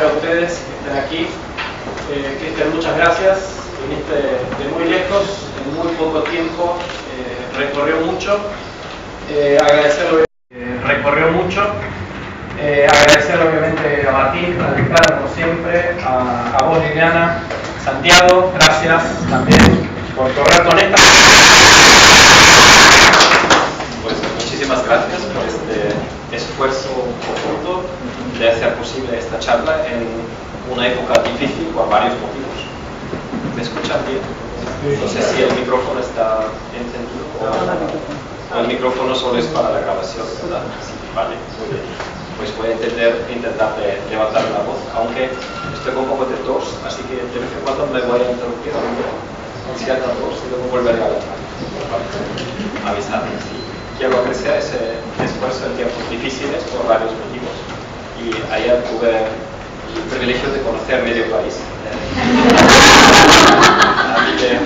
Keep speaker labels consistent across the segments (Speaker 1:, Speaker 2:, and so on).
Speaker 1: agradecer a ustedes que estén aquí. Cristian, muchas gracias. Viniste de muy lejos, en muy poco tiempo, recorrió mucho. Agradecerle obviamente a Martín, a Ricardo, como siempre, a vos, Liliana, Santiago, gracias también por tu rato honesta.
Speaker 2: Pues muchísimas gracias por este esfuerzo profundo de hacer posible esta charla en una época difícil por varios motivos. ¿Me escuchan bien? No sé si el micrófono está encendido o el micrófono solo es para la grabación, ¿verdad? Sí, vale, muy bien. Pues voy a intentar levantar la voz, aunque estoy con un poco de tos, así que de vez en cuando me voy a interrumpir con cierta tos y luego volveré a avisar. Sí. Quiero apreciar ese esfuerzo en tiempos difíciles por varios motivos. Y ayer tuve el privilegio de conocer medio país. Así que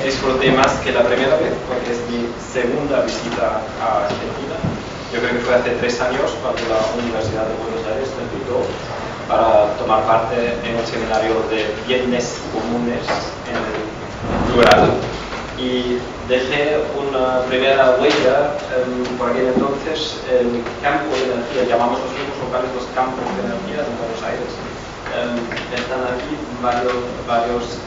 Speaker 2: disfruté más que la primera vez, porque es mi segunda visita a Argentina. Yo creo que fue hace 3 años cuando la Universidad de Buenos Aires me invitó para tomar parte en un seminario de bienes comunes en el plural. Y dejé una primera huella por aquel entonces el campo de energía, llamamos los mismos locales los campos de energía de Buenos Aires. Están aquí varios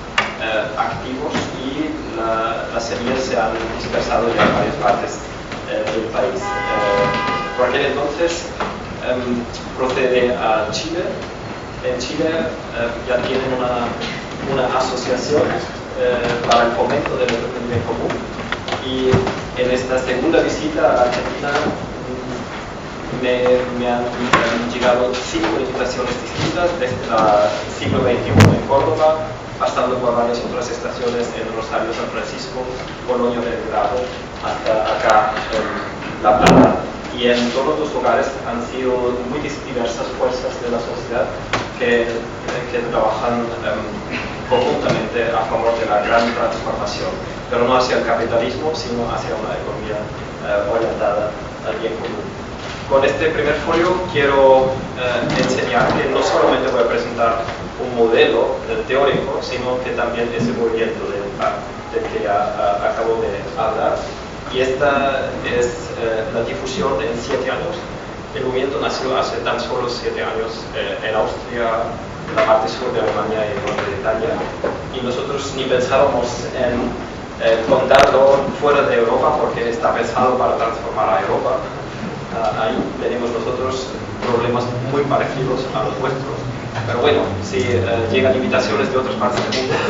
Speaker 2: activos y las semillas se han dispersado ya en varias partes del país. Por aquel entonces procede a Chile. En Chile ya tienen una asociación para el fomento del bien común, y en esta segunda visita a Argentina me han llegado 5 invitaciones distintas desde el siglo XXI en Córdoba, pasando por varias otras estaciones en Rosario, San Francisco, Colonia, Belgrado, hasta acá en La Plata. Y en todos los lugares han sido muy diversas fuerzas de la sociedad que trabajan conjuntamente a favor de la gran transformación, pero no hacia el capitalismo, sino hacia una economía orientada al bien común. Con este primer folio quiero enseñar que no solamente voy a presentar un modelo teórico, sino que también ese movimiento del que ya acabo de hablar. Y esta es la difusión en 7 años. El movimiento nació hace tan solo 7 años en Austria, en la parte sur de Alemania y el norte de Italia. Y nosotros ni pensábamos en contarlo fuera de Europa, porque está pensado para transformar a Europa. Ahí tenemos nosotros problemas muy parecidos a los nuestros. Pero bueno, si llegan invitaciones de otras partes del mundo,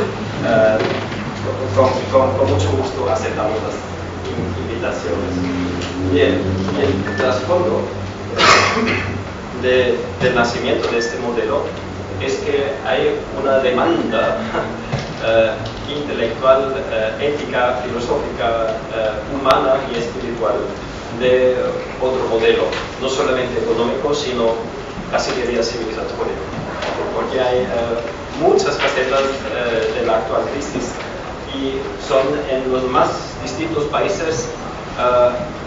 Speaker 2: con mucho gusto aceptamos las invitaciones. Bien, el trasfondo del nacimiento de este modelo es que hay una demanda intelectual, ética, filosófica, humana y espiritual de otro modelo, no solamente económico, sino casi diría civilizatorio, porque hay muchas facetas de la actual crisis y son en los más distintos países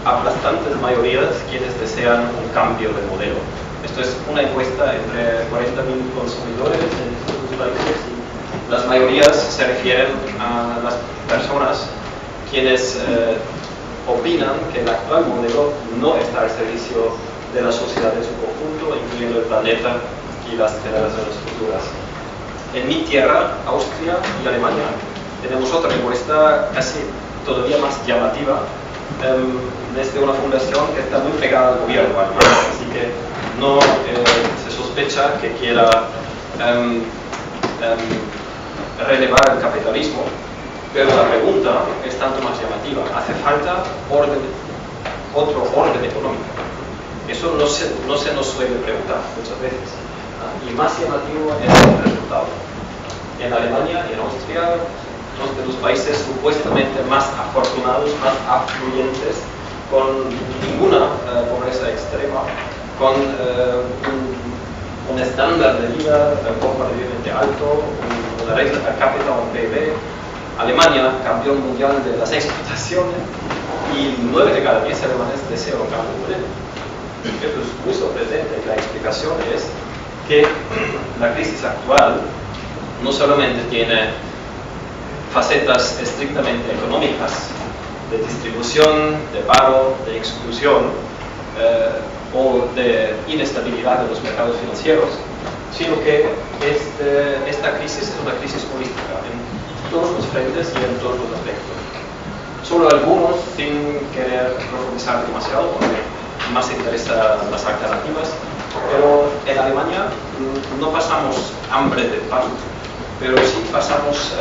Speaker 2: aplastantes mayorías quienes desean un cambio de modelo. Esto es una encuesta entre 40.000 consumidores en distintos países y las mayorías se refieren a las personas quienes opinan que el actual modelo no está al servicio de la sociedad en su conjunto, incluyendo el planeta y las generaciones futuras. En mi tierra, Austria y Alemania, tenemos otra encuesta casi todavía más llamativa, desde una fundación que está muy pegada al gobierno alemán, así que no se sospecha que quiera relevar el capitalismo, pero la pregunta es tanto más llamativa. ¿Hace falta otro orden económico? Eso no se nos suele preguntar muchas veces, y más llamativo es el resultado. En Alemania y en Austria, dos de los países supuestamente más afortunados, más afluyentes, con ninguna pobreza extrema, con un estándar de vida comparativamente alto, una renta per cápita, un PIB. Alemania, campeón mundial de las exportaciones, y 9 de cada 10 alemanes desean un cambio de modelo. Esto es muy sorprendente. La explicación es que la crisis actual no solamente tiene facetas estrictamente económicas, de distribución, de paro, de exclusión o de inestabilidad de los mercados financieros, sino que esta crisis es una crisis política en todos los frentes y en todos los aspectos. Solo algunos, sin querer profundizar demasiado, porque más interesan las alternativas, pero en Alemania no pasamos hambre de pan, pero sí pasamos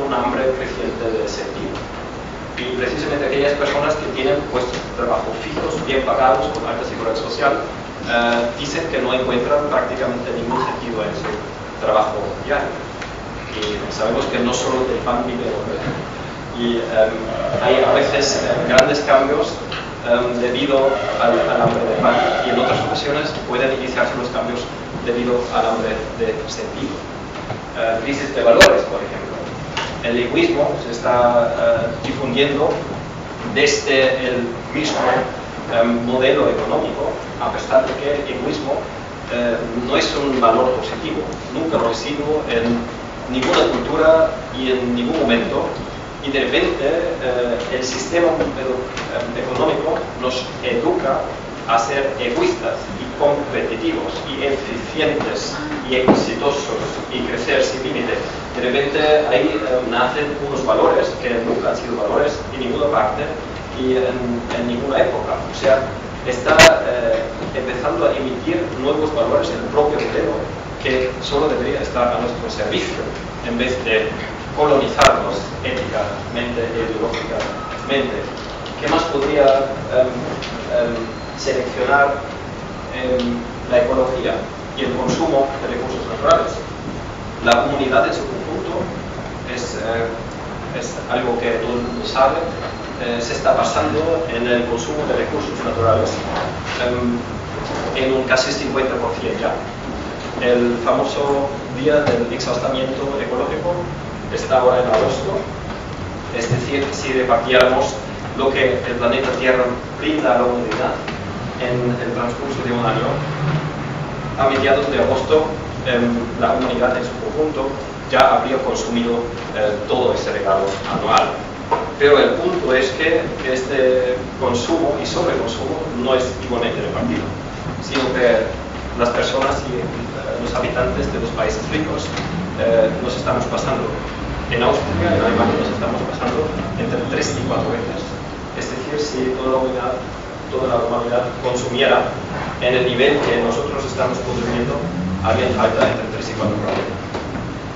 Speaker 2: un hambre creciente de sentido. Y precisamente aquellas personas que tienen puestos de trabajo fijos, bien pagados, con alta seguridad social, dicen que no encuentran prácticamente ningún sentido en su trabajo diario. Y sabemos que no solo del pan vive el hombre. Y hay a veces grandes cambios debido al hambre de pan, y en otras ocasiones pueden iniciarse los cambios debido al hambre de sentido. Crisis de valores, por ejemplo. El egoísmo se está difundiendo desde el mismo modelo económico, a pesar de que el egoísmo no es un valor positivo, nunca lo ha sido en ninguna cultura y en ningún momento, y de repente el sistema económico nos educa a ser egoístas y competitivos y eficientes y exitosos y crecer sin límite. De repente ahí nacen unos valores que nunca han sido valores en ninguna parte y en ninguna época. O sea, está empezando a emitir nuevos valores en el propio modelo que solo debería estar a nuestro servicio en vez de colonizarnos éticamente e ideológicamente. ¿Qué más podría seleccionar la ecología y el consumo de recursos naturales? La comunidad en su conjunto es algo que todo el mundo sabe, se está basando en el consumo de recursos naturales en un casi 50% ya. El famoso día del exhaustamiento ecológico está ahora en agosto, es decir, si repartiéramos lo que el planeta Tierra brinda a la humanidad en el transcurso de un año, a mediados de agosto la humanidad en su conjunto ya habría consumido todo ese regalo anual. Pero el punto es que este consumo y sobreconsumo no es igualmente repartido, sino que las personas y los habitantes de los países ricos nos estamos pasando. En Austria, en Alemania, nos estamos pasando entre 3 y 4 veces. Es decir, si toda la humanidad consumiera en el nivel que nosotros estamos consumiendo, harían falta entre 3 y 4 veces.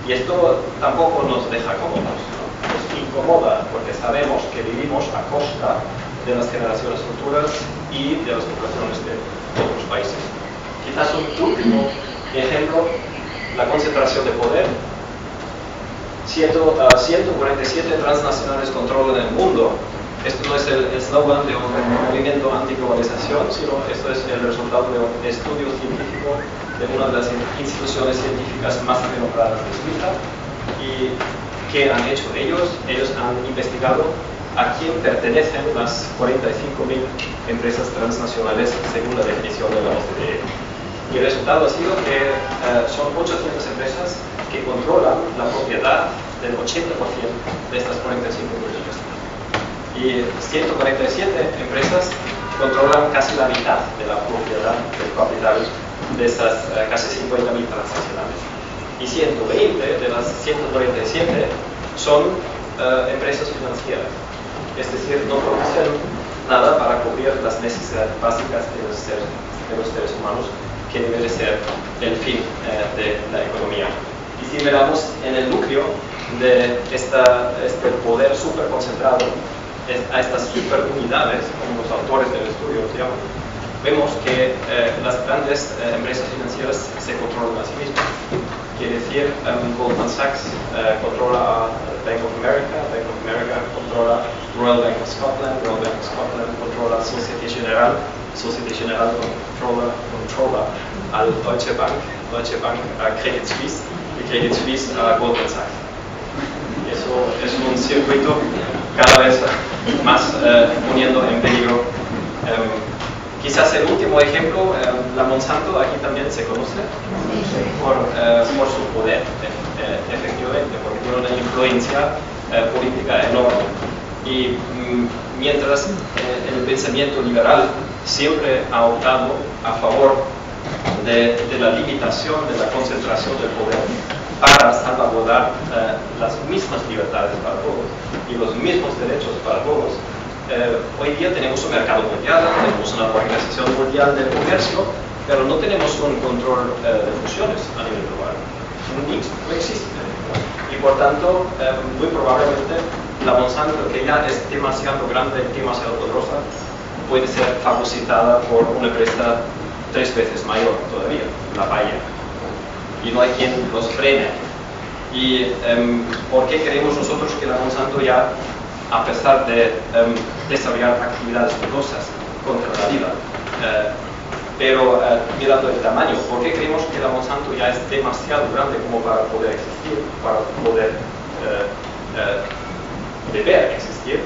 Speaker 2: Y esto tampoco nos deja cómodos, ¿no? Nos incomoda porque sabemos que vivimos a costa de las generaciones futuras y de las poblaciones de otros países. Quizás un último ejemplo, la concentración de poder. 147 transnacionales controlan el mundo. Esto no es el eslogan de un movimiento antiglobalización, sino esto es el resultado de un estudio científico de una de las instituciones científicas más renombradas de Suiza. ¿Y qué han hecho ellos? Ellos han investigado a quién pertenecen las 45.000 empresas transnacionales según la definición de la OCDE. Y el resultado ha sido que son 800 empresas que controlan la propiedad del 80% de estas 45.000 empresas. Y 147 empresas controlan casi la mitad de la propiedad del capital de estas casi 50.000 transnacionales. Y 120 de las 147 son empresas financieras. Es decir, no producen nada para cubrir las necesidades básicas de los seres humanos, que debe de ser el fin de la economía. Y si miramos en el núcleo de este poder súper concentrado, a estas superunidades, como los autores del estudio los llaman, vemos que las grandes empresas financieras se controlan a sí mismas. Quiere decir, Goldman Sachs controla Bank of America controla Royal Bank of Scotland controla Société Générale controla al Deutsche Bank a Credit Suisse y Credit Suisse a Goldman Sachs. Eso es un circuito cada vez más poniendo en peligro Quizás el último ejemplo, la Monsanto aquí también se conoce por su poder, efectivamente, porque tiene una influencia política enorme. Y mientras el pensamiento liberal siempre ha optado a favor de la limitación de la concentración del poder para salvaguardar las mismas libertades para todos y los mismos derechos para todos, hoy día tenemos un mercado mundial, tenemos una organización mundial del comercio, pero no tenemos un control de fusiones a nivel global. No existe. Y por tanto, muy probablemente la Monsanto, que ya es demasiado grande y demasiado poderosa, puede ser fagocitada por una empresa 3 veces mayor todavía, la Bayer. Y no hay quien los frene. ¿Y por qué creemos nosotros que la Monsanto ya, a pesar de desarrollar actividades dañosas contra la vida, pero mirando el tamaño, ¿por qué creemos que la Monsanto ya es demasiado grande como para poder existir, para poder deber existir?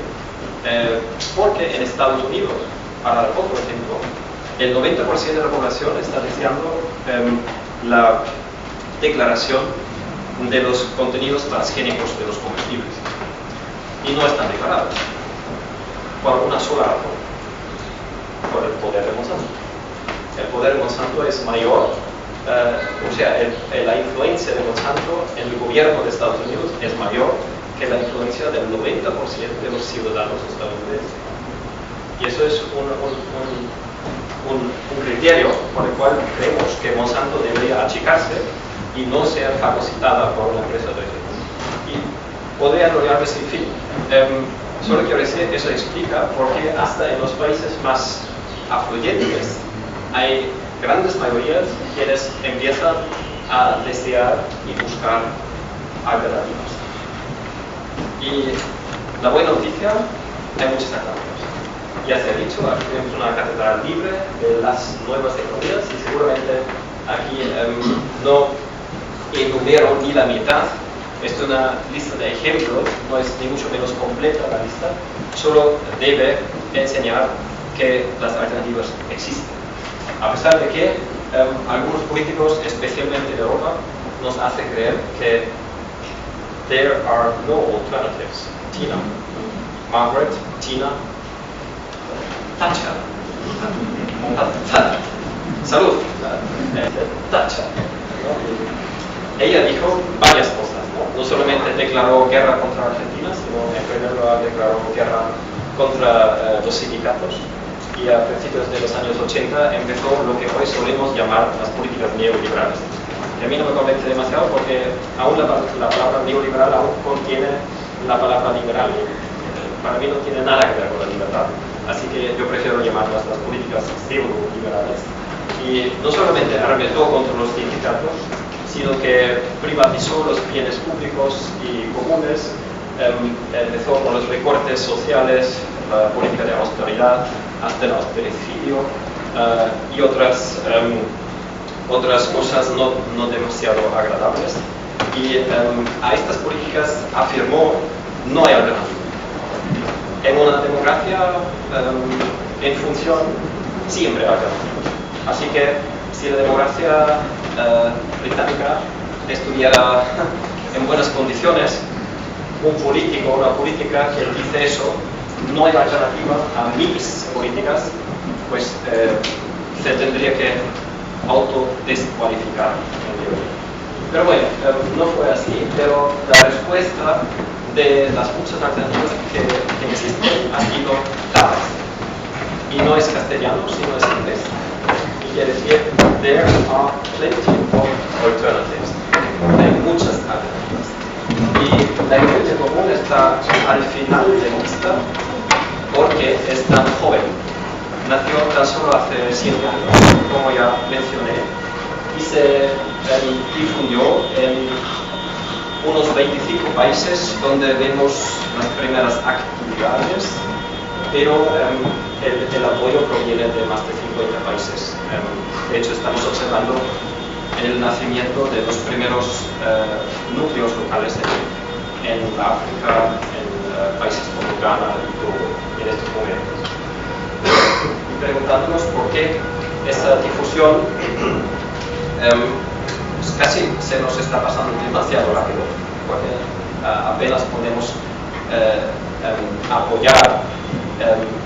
Speaker 2: Porque en Estados Unidos, para dar otro ejemplo, el 90% de la población está deseando la declaración de los contenidos transgénicos de los comestibles y no están declarados por una sola razón: por el poder de Monsanto. El poder de Monsanto es mayor, o sea, la influencia de Monsanto en el gobierno de Estados Unidos es mayor que la influencia del 90% de los ciudadanos estadounidenses. Y eso es un criterio por el cual creemos que Monsanto debería achicarse y no ser fagocitada por una empresa de eso. Y podría enrollarme sin fin. Solo quiero decir que eso explica por qué hasta en los países más afluyentes hay grandes mayorías quienes empiezan a desear y buscar alternativas. Y la buena noticia, hay muchas alternativas. Ya se ha dicho, aquí tenemos una cátedra libre de las nuevas tecnologías y seguramente aquí no enumero ni la mitad. Esto es una lista de ejemplos, no es ni mucho menos completa la lista, solo debe enseñar que las alternativas existen. A pesar de que algunos políticos, especialmente de Europa, nos hacen creer que there are no alternatives. Tina, Margaret, Tina, Thatcher, salud, Thatcher. Ella dijo varias cosas, no solamente declaró guerra contra Argentina, sino en primer lugar declaró guerra contra los sindicatos, y a principios de los años 80 empezó lo que hoy solemos llamar las políticas neoliberales. Y a mí no me convence demasiado porque aún la palabra neoliberal aún contiene la palabra liberal. Para mí no tiene nada que ver con la libertad, así que yo prefiero llamarlas las políticas pseudo-liberales. Y no solamente arremetó contra los sindicatos, sino que privatizó los bienes públicos y comunes, empezó con los recortes sociales, la política de austeridad, hasta el austericidio y otras cosas no demasiado agradables. Y a estas políticas afirmó: no hay alternativa. En una democracia en función siempre hay alternativas. Así que si la democracia británica estuviera en buenas condiciones, un político o una política que dice eso, no hay alternativa a mis políticas, pues se tendría que autodescualificar. Pero bueno, no fue así, pero la respuesta de las muchas alternativas que existen ha sido dada. Y no es castellano, sino es inglés. Y quiere decir, there are plenty of alternatives. Hay muchas alternativas. Y la influencia común está al final de la lista porque es tan joven. Nació tan solo hace 100 años, como ya mencioné, y se difundió en unos 25 países donde vemos las primeras actividades, pero el apoyo proviene de más de 50 países. De hecho, estamos observando el nacimiento de los primeros núcleos locales en África, en países como Ghana y Togo en estos momentos. preguntándonos por qué esa difusión casi se nos está pasando demasiado rápido, porque apenas podemos apoyar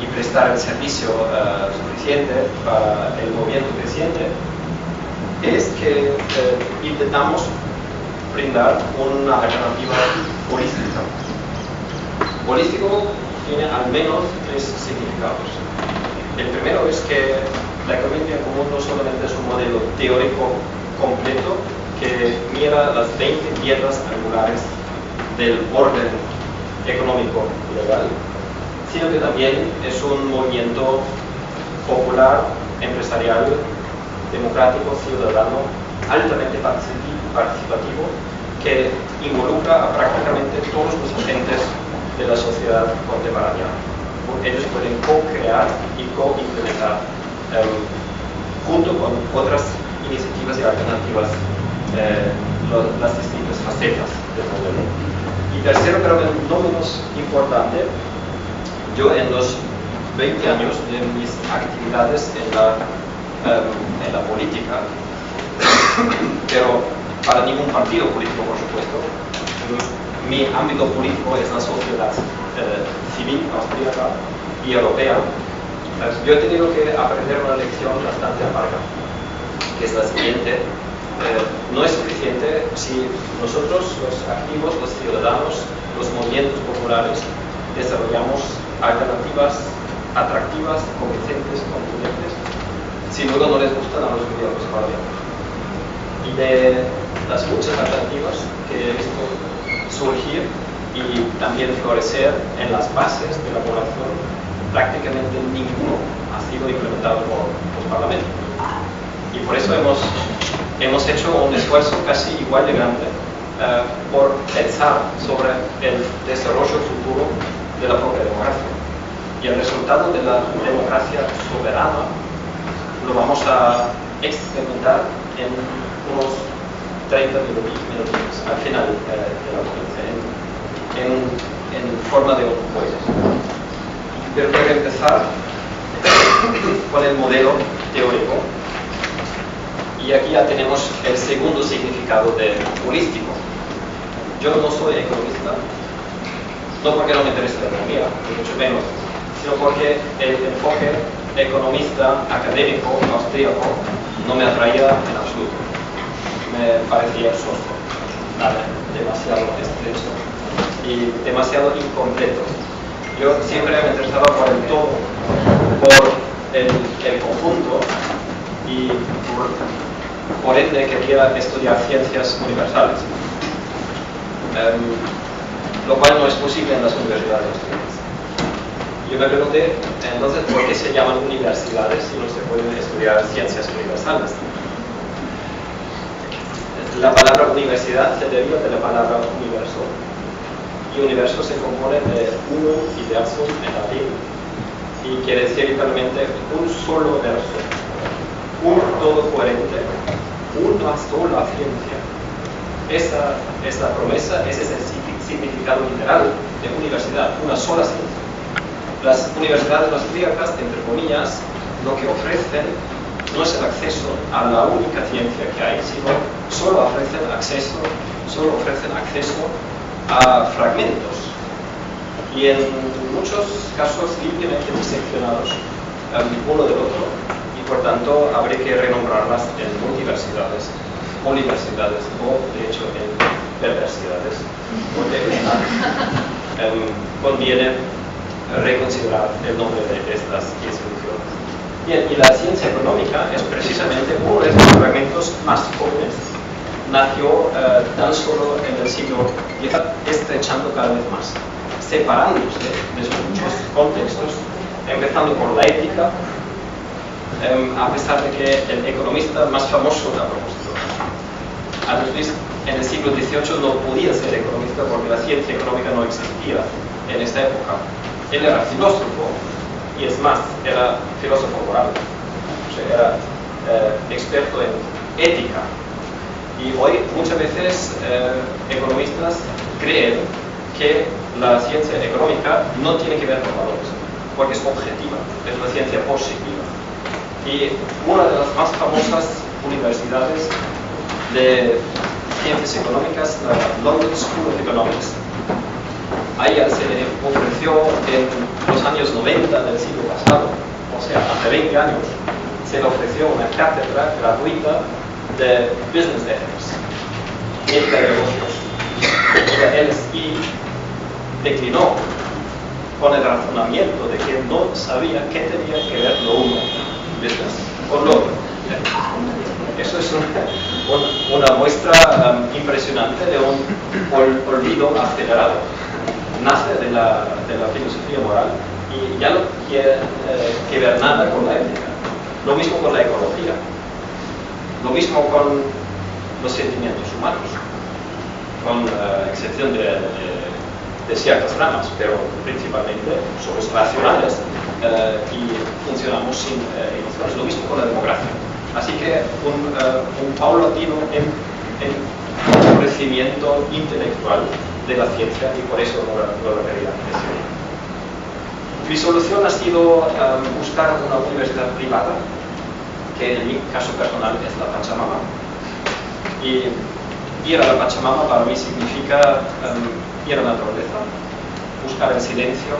Speaker 2: y prestar el servicio suficiente para el movimiento creciente, es que intentamos brindar una alternativa holística. Holístico tiene al menos 3 significados. El primero es que la economía común no solamente es un modelo teórico completo que mira las 20 piedras angulares del orden económico legal, sino que también es un movimiento popular, empresarial, democrático, ciudadano, altamente participativo, que involucra a prácticamente todos los agentes de la sociedad contemporánea. Ellos pueden co-crear y co-implementar junto con otras iniciativas y alternativas las distintas facetas del modelo. Y tercero, pero no menos importante, yo en los 20 años de mis actividades en la política, pero para ningún partido político, por supuesto, mi ámbito político es la sociedad civil austríaca y europea. Yo he tenido que aprender una lección bastante amarga, que es la siguiente. No es suficiente si nosotros, los activos, los ciudadanos, los movimientos populares, desarrollamos alternativas atractivas, convincentes, contundentes, si luego no les gustan a los gobiernos todavía. Y de las muchas alternativas que he visto surgir y también florecer en las bases de la población, prácticamente ninguno ha sido implementado por los parlamentos. Y por eso hemos hecho un esfuerzo casi igual de grande por pensar sobre el desarrollo futuro de la propia democracia. Y el resultado de la democracia soberana lo vamos a experimentar en unos 30 minutos al final de la ponencia, en forma de un juego. Pero quiero empezar con el modelo teórico. Y aquí ya tenemos el segundo significado de holístico. Yo no soy economista, no porque no me interese la economía, ni mucho menos, sino porque el enfoque economista, académico, austríaco, no me atraía en absoluto. Me parecía soso, demasiado estrecho y demasiado incompleto. Yo siempre me interesaba por el todo, por el conjunto, y por ende quería estudiar ciencias universales, lo cual no es posible en las universidades austríacas. Yo me pregunté entonces por qué se llaman universidades si no se pueden estudiar ciencias universales. La palabra universidad se deriva de la palabra universo, y universo se compone de uno y verso en latín, y quiere decir literalmente un solo verso, un todo coherente, una sola ciencia. Esa es la promesa, ese es el significado literal de universidad, una sola ciencia. Las universidades austríacas, entre comillas, lo que ofrecen no es el acceso a la única ciencia que hay, sino solo ofrecen acceso a fragmentos, y en muchos casos limpiamente diseccionados uno del otro, y por tanto habría que renombrarlas en universidades, universidades o de hecho en perversidades, porque conviene reconsiderar el nombre de estas instituciones. Bien, y la ciencia económica es precisamente uno de estos fragmentos más jóvenes. Nació tan solo en el siglo XIX, estrechando cada vez más, separándose de muchos contextos, empezando por la ética, a pesar de que el economista más famoso a propósito, Adam Smith, en el siglo XVIII no podía ser economista porque la ciencia económica no existía en esta época. Él era filósofo, y es más, era filósofo moral, o sea, era experto en ética. Y hoy muchas veces economistas creen que la ciencia económica no tiene que ver con valores, porque es objetiva, es una ciencia positiva. Y una de las más famosas universidades de ciencias económicas, la London School of Economics, a ella se le ofreció en los años 90 del siglo pasado, o sea, hace 20 años, se le ofreció una cátedra gratuita de Business Ethics, ética de negocios. La LSE declinó con el razonamiento de que no sabía qué tenía que ver lo uno, business, con lo otro. Eso es una muestra impresionante de un olvido acelerado. Nace de la filosofía moral y ya no quiere que ver nada con la ética. Lo mismo con la ecología, lo mismo con los sentimientos humanos, con excepción de ciertas ramas, pero principalmente somos racionales y funcionamos sin emociones. Lo mismo con la democracia. Así que un paulatino crecimiento intelectual de la ciencia, y por eso no la quería mencionar. Mi solución ha sido buscar una universidad privada, que en mi caso personal es la Pachamama. Y ir a la Pachamama para mí significa ir a la naturaleza, buscar el silencio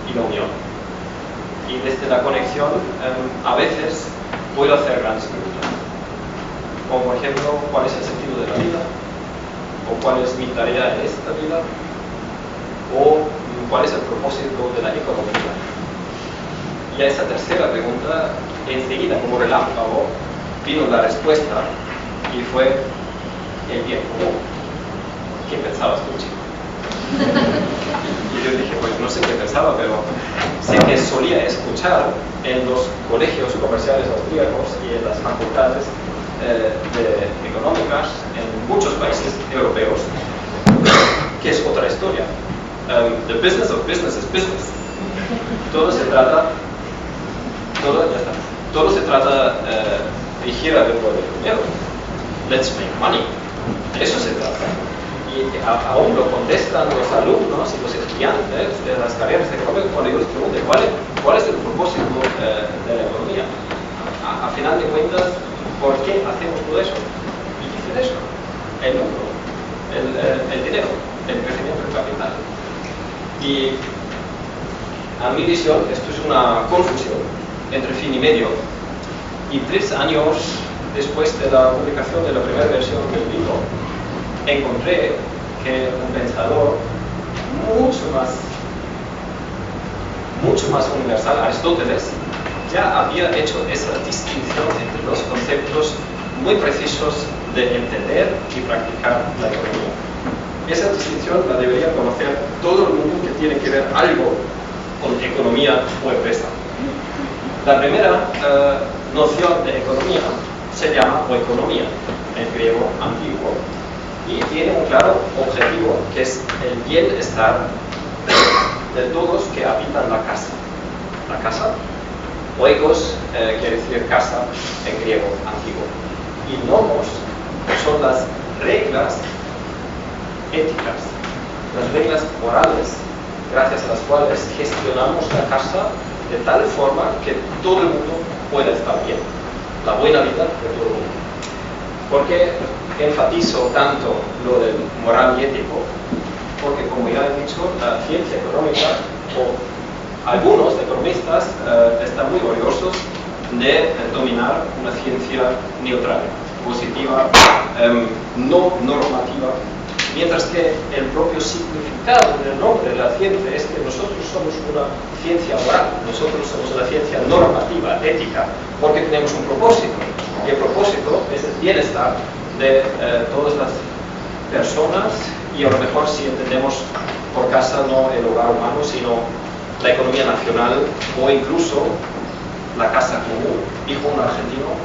Speaker 2: y la unión. Y desde la conexión a veces puedo hacer grandes preguntas, como por ejemplo, ¿cuál es el sentido de la vida? ¿O cuál es mi tarea en esta vida? ¿O cuál es el propósito de la economía? Y a esa tercera pregunta, enseguida, como relámpago, vino la respuesta y fue el bien común. ¿Qué pensabas tú, chico? Y yo dije, pues no sé qué pensaba, pero sé que solía escuchar en los colegios comerciales austríacos y en las facultades económicas en muchos países europeos, que es otra historia. The business of business is business. Todo se trata de gira del dinero. Let's make money. De eso se trata. Y aún lo contestan los alumnos y los estudiantes de las carreras económicas cuando yo les pregunto cuál es el propósito de la economía. A final de cuentas, ¿por qué hacemos todo eso? Y dicen eso: el lucro, el dinero, el crecimiento del capital. Y a mi visión, esto es una confusión entre fin y medio. Y 3 años después de la publicación de la primera versión del libro, encontré que un pensador mucho más universal, Aristóteles, ya había hecho esa distinción entre los conceptos muy precisos de entender y practicar la economía. Esa distinción la debería conocer todo el mundo que tiene que ver algo con economía o empresa. La primera noción de economía se llama oikonomía, en griego antiguo, y tiene un claro objetivo, que es el bienestar de todos que habitan la casa. La casa, oikos, quiere decir casa en griego antiguo, y nomos son las reglas éticas, las reglas morales, gracias a las cuales gestionamos la casa de tal forma que todo el mundo pueda estar bien, la buena vida de todo el mundo. ¿Por qué enfatizo tanto lo del moral y ético? Porque, como ya he dicho, la ciencia económica, o algunos economistas, están muy orgullosos de dominar una ciencia neutral, positiva, no normativa, mientras que el propio significado del nombre de la ciencia es que nosotros somos una ciencia moral, nosotros somos una ciencia normativa, ética, porque tenemos un propósito, y el propósito es el bienestar de todas las personas, y a lo mejor si entendemos por casa no el hogar humano, sino la economía nacional, o incluso la casa común, dijo un argentino,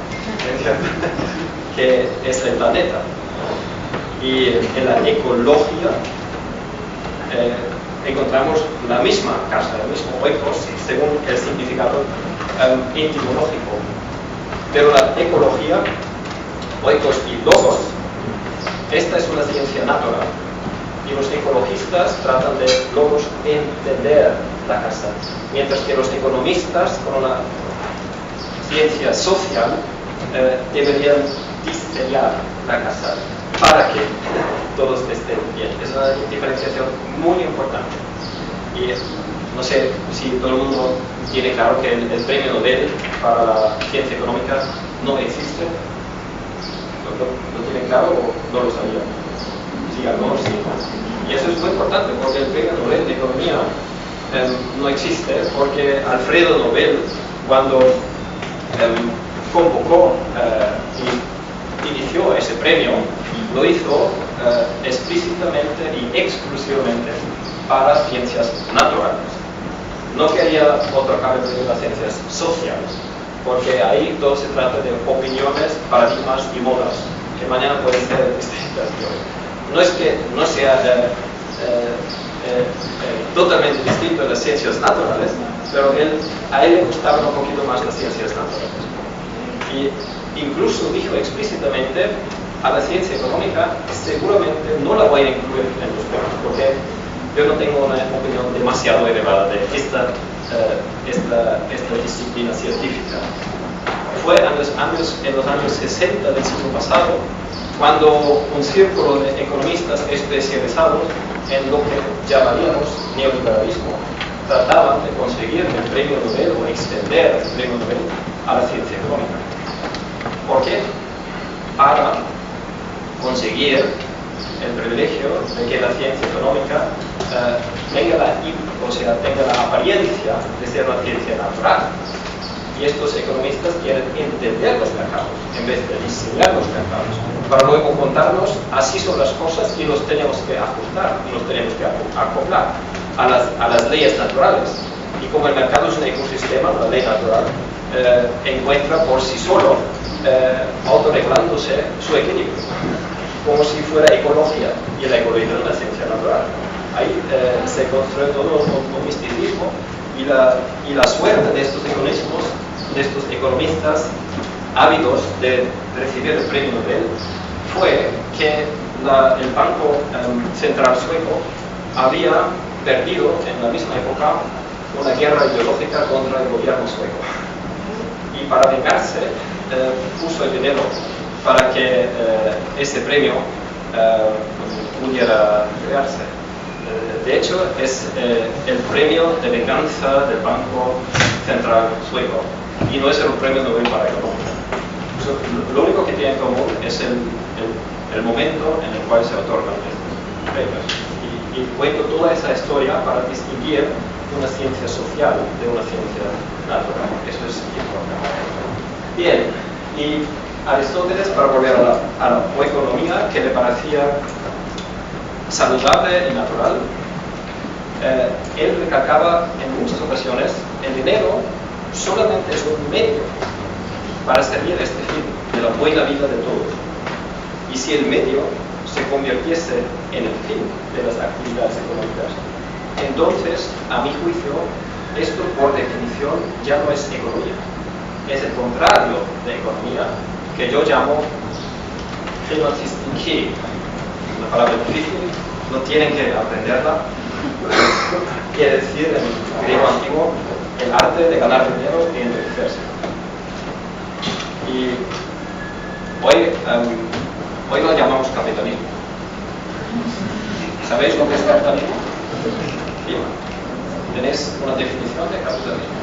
Speaker 2: que es el planeta. Y en la ecología encontramos la misma casa, el mismo oikos, según el significado etimológico. Pero la ecología, oikos y logos, esta es una ciencia natural. y los ecologistas tratan de logos entender la casa, mientras que los economistas con una ciencia social deberían diseñar la casa para que todos estén bien. Es una diferenciación muy importante. Y no sé si todo el mundo tiene claro que el premio Nobel para la ciencia económica no existe. ¿Lo tienen claro o no lo sabían? Sí, algunos sí. Y eso es muy importante porque el premio Nobel de Economía no existe porque Alfredo Nobel, cuando convocó y inició ese premio, lo hizo explícitamente y exclusivamente para ciencias naturales. No quería otorgar el premio a las ciencias sociales, porque ahí todo se trata de opiniones, paradigmas y modas, que mañana pueden ser distintas. No es que no sea totalmente distinto de las ciencias naturales, pero a él le gustaban un poquito más las ciencias naturales. Y incluso dijo explícitamente a la ciencia económica seguramente no la voy a incluir en los premios, porque yo no tengo una opinión demasiado elevada de esta disciplina científica. Fue en los años 60 del siglo pasado cuando un círculo de economistas especializados en lo que llamaríamos neoliberalismo trataban de conseguir el premio Nobel o extender el premio Nobel a la ciencia económica. ¿Por qué? Para conseguir el privilegio de que la ciencia económica tenga la apariencia de ser una ciencia natural. Y estos economistas quieren entender los mercados en vez de diseñar los mercados, para luego contarnos así son las cosas y los tenemos que ajustar y los tenemos que acoplar a las leyes naturales. Y como el mercado es un ecosistema, una ley natural, encuentra por sí solo, autorregulándose su equilibrio, como si fuera ecología, y la ecología es una ciencia natural. Ahí se construye todo un misticismo y la suerte de estos economistas ávidos de recibir el premio Nobel fue que el Banco Central Sueco había perdido en la misma época una guerra ideológica contra el gobierno sueco. Y para vengarse puso el dinero para que ese premio pudiera crearse. De hecho, es el premio de venganza del Banco Central Sueco y no es el premio Nobel para economía. Lo único que tiene en común es el momento en el cual se otorgan estos premios. Y cuento toda esa historia para distinguir una ciencia social de una ciencia natural. Eso es importante. Bien, y Aristóteles, para volver a la economía, que le parecía saludable y natural, él recalcaba en muchas ocasiones el dinero solamente es un medio para servir este fin de la buena vida de todos. Y si el medio se convirtiese en el fin de las actividades económicas, entonces, a mi juicio, esto por definición ya no es economía. Es el contrario de economía, que yo llamo finanzistiki, una palabra difícil, no tienen que aprenderla. Quiere decir en griego antiguo el arte de ganar dinero y enriquecerse. Y hoy lo llamamos capitalismo. ¿Sabéis lo que es capitalismo? ¿Tenéis una definición de capitalismo?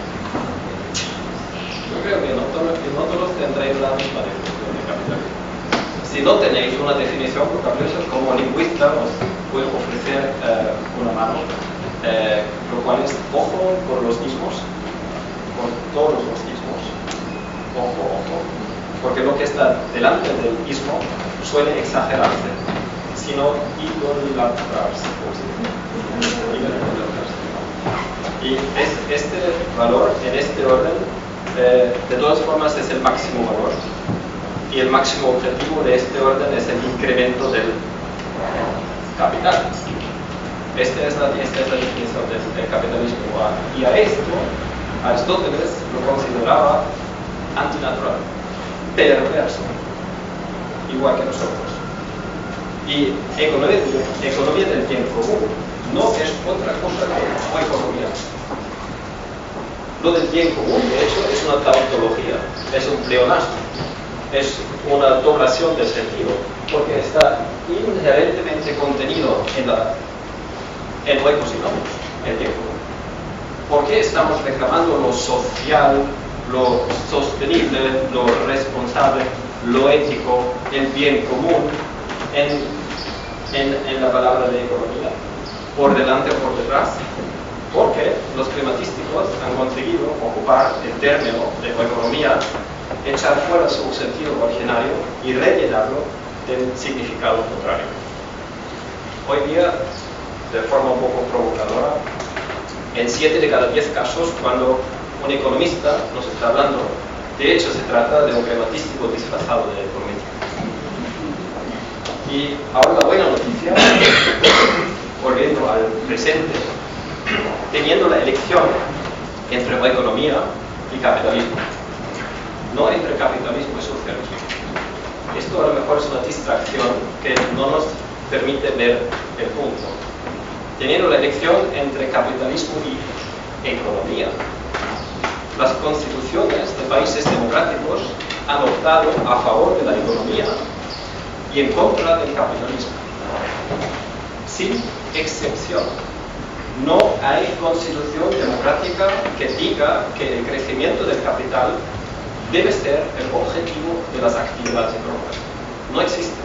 Speaker 2: Yo creo que no todos tendréis la misma definición de capitalismo. Si no tenéis una definición por capitalismo, como lingüista os puedo ofrecer una mano, lo cual es ojo por los ismos, por todos los ismos, ojo, porque lo que está delante del ismo suele exagerarse, sino idolatrarse. Y este valor, en este orden, de todas formas es el máximo valor, y el máximo objetivo de este orden es el incremento del capital. Esta es la definición del capitalismo. Y a esto, Aristóteles lo consideraba antinatural, perverso, igual que nosotros. Y economía del bien común no es otra cosa que economía. Lo del bien común, de hecho, es una tautología, es un pleonasmo, es una doblación del sentido, porque está inherentemente contenido en lo ecosinomos, el bien común. ¿Por qué estamos reclamando lo social, lo sostenible, lo responsable, lo ético, el bien común en la palabra de economía? ¿Por delante o por detrás? Porque los climatísticos han conseguido ocupar el término de economía, echar fuera su sentido originario y rellenarlo del significado contrario. Hoy día, de forma un poco provocadora, en 7 de cada 10 casos, cuando un economista nos está hablando, de hecho se trata de un climatístico disfrazado de economista. Y ahora la buena noticia, volviendo al presente, teniendo la elección entre economía y capitalismo, no entre capitalismo y socialismo. Esto a lo mejor es una distracción que no nos permite ver el punto. Teniendo la elección entre capitalismo y economía, las constituciones de países democráticos han optado a favor de la economía y en contra del capitalismo, sin excepción. No hay constitución democrática que diga que el crecimiento del capital debe ser el objetivo de las actividades económicas. No existe.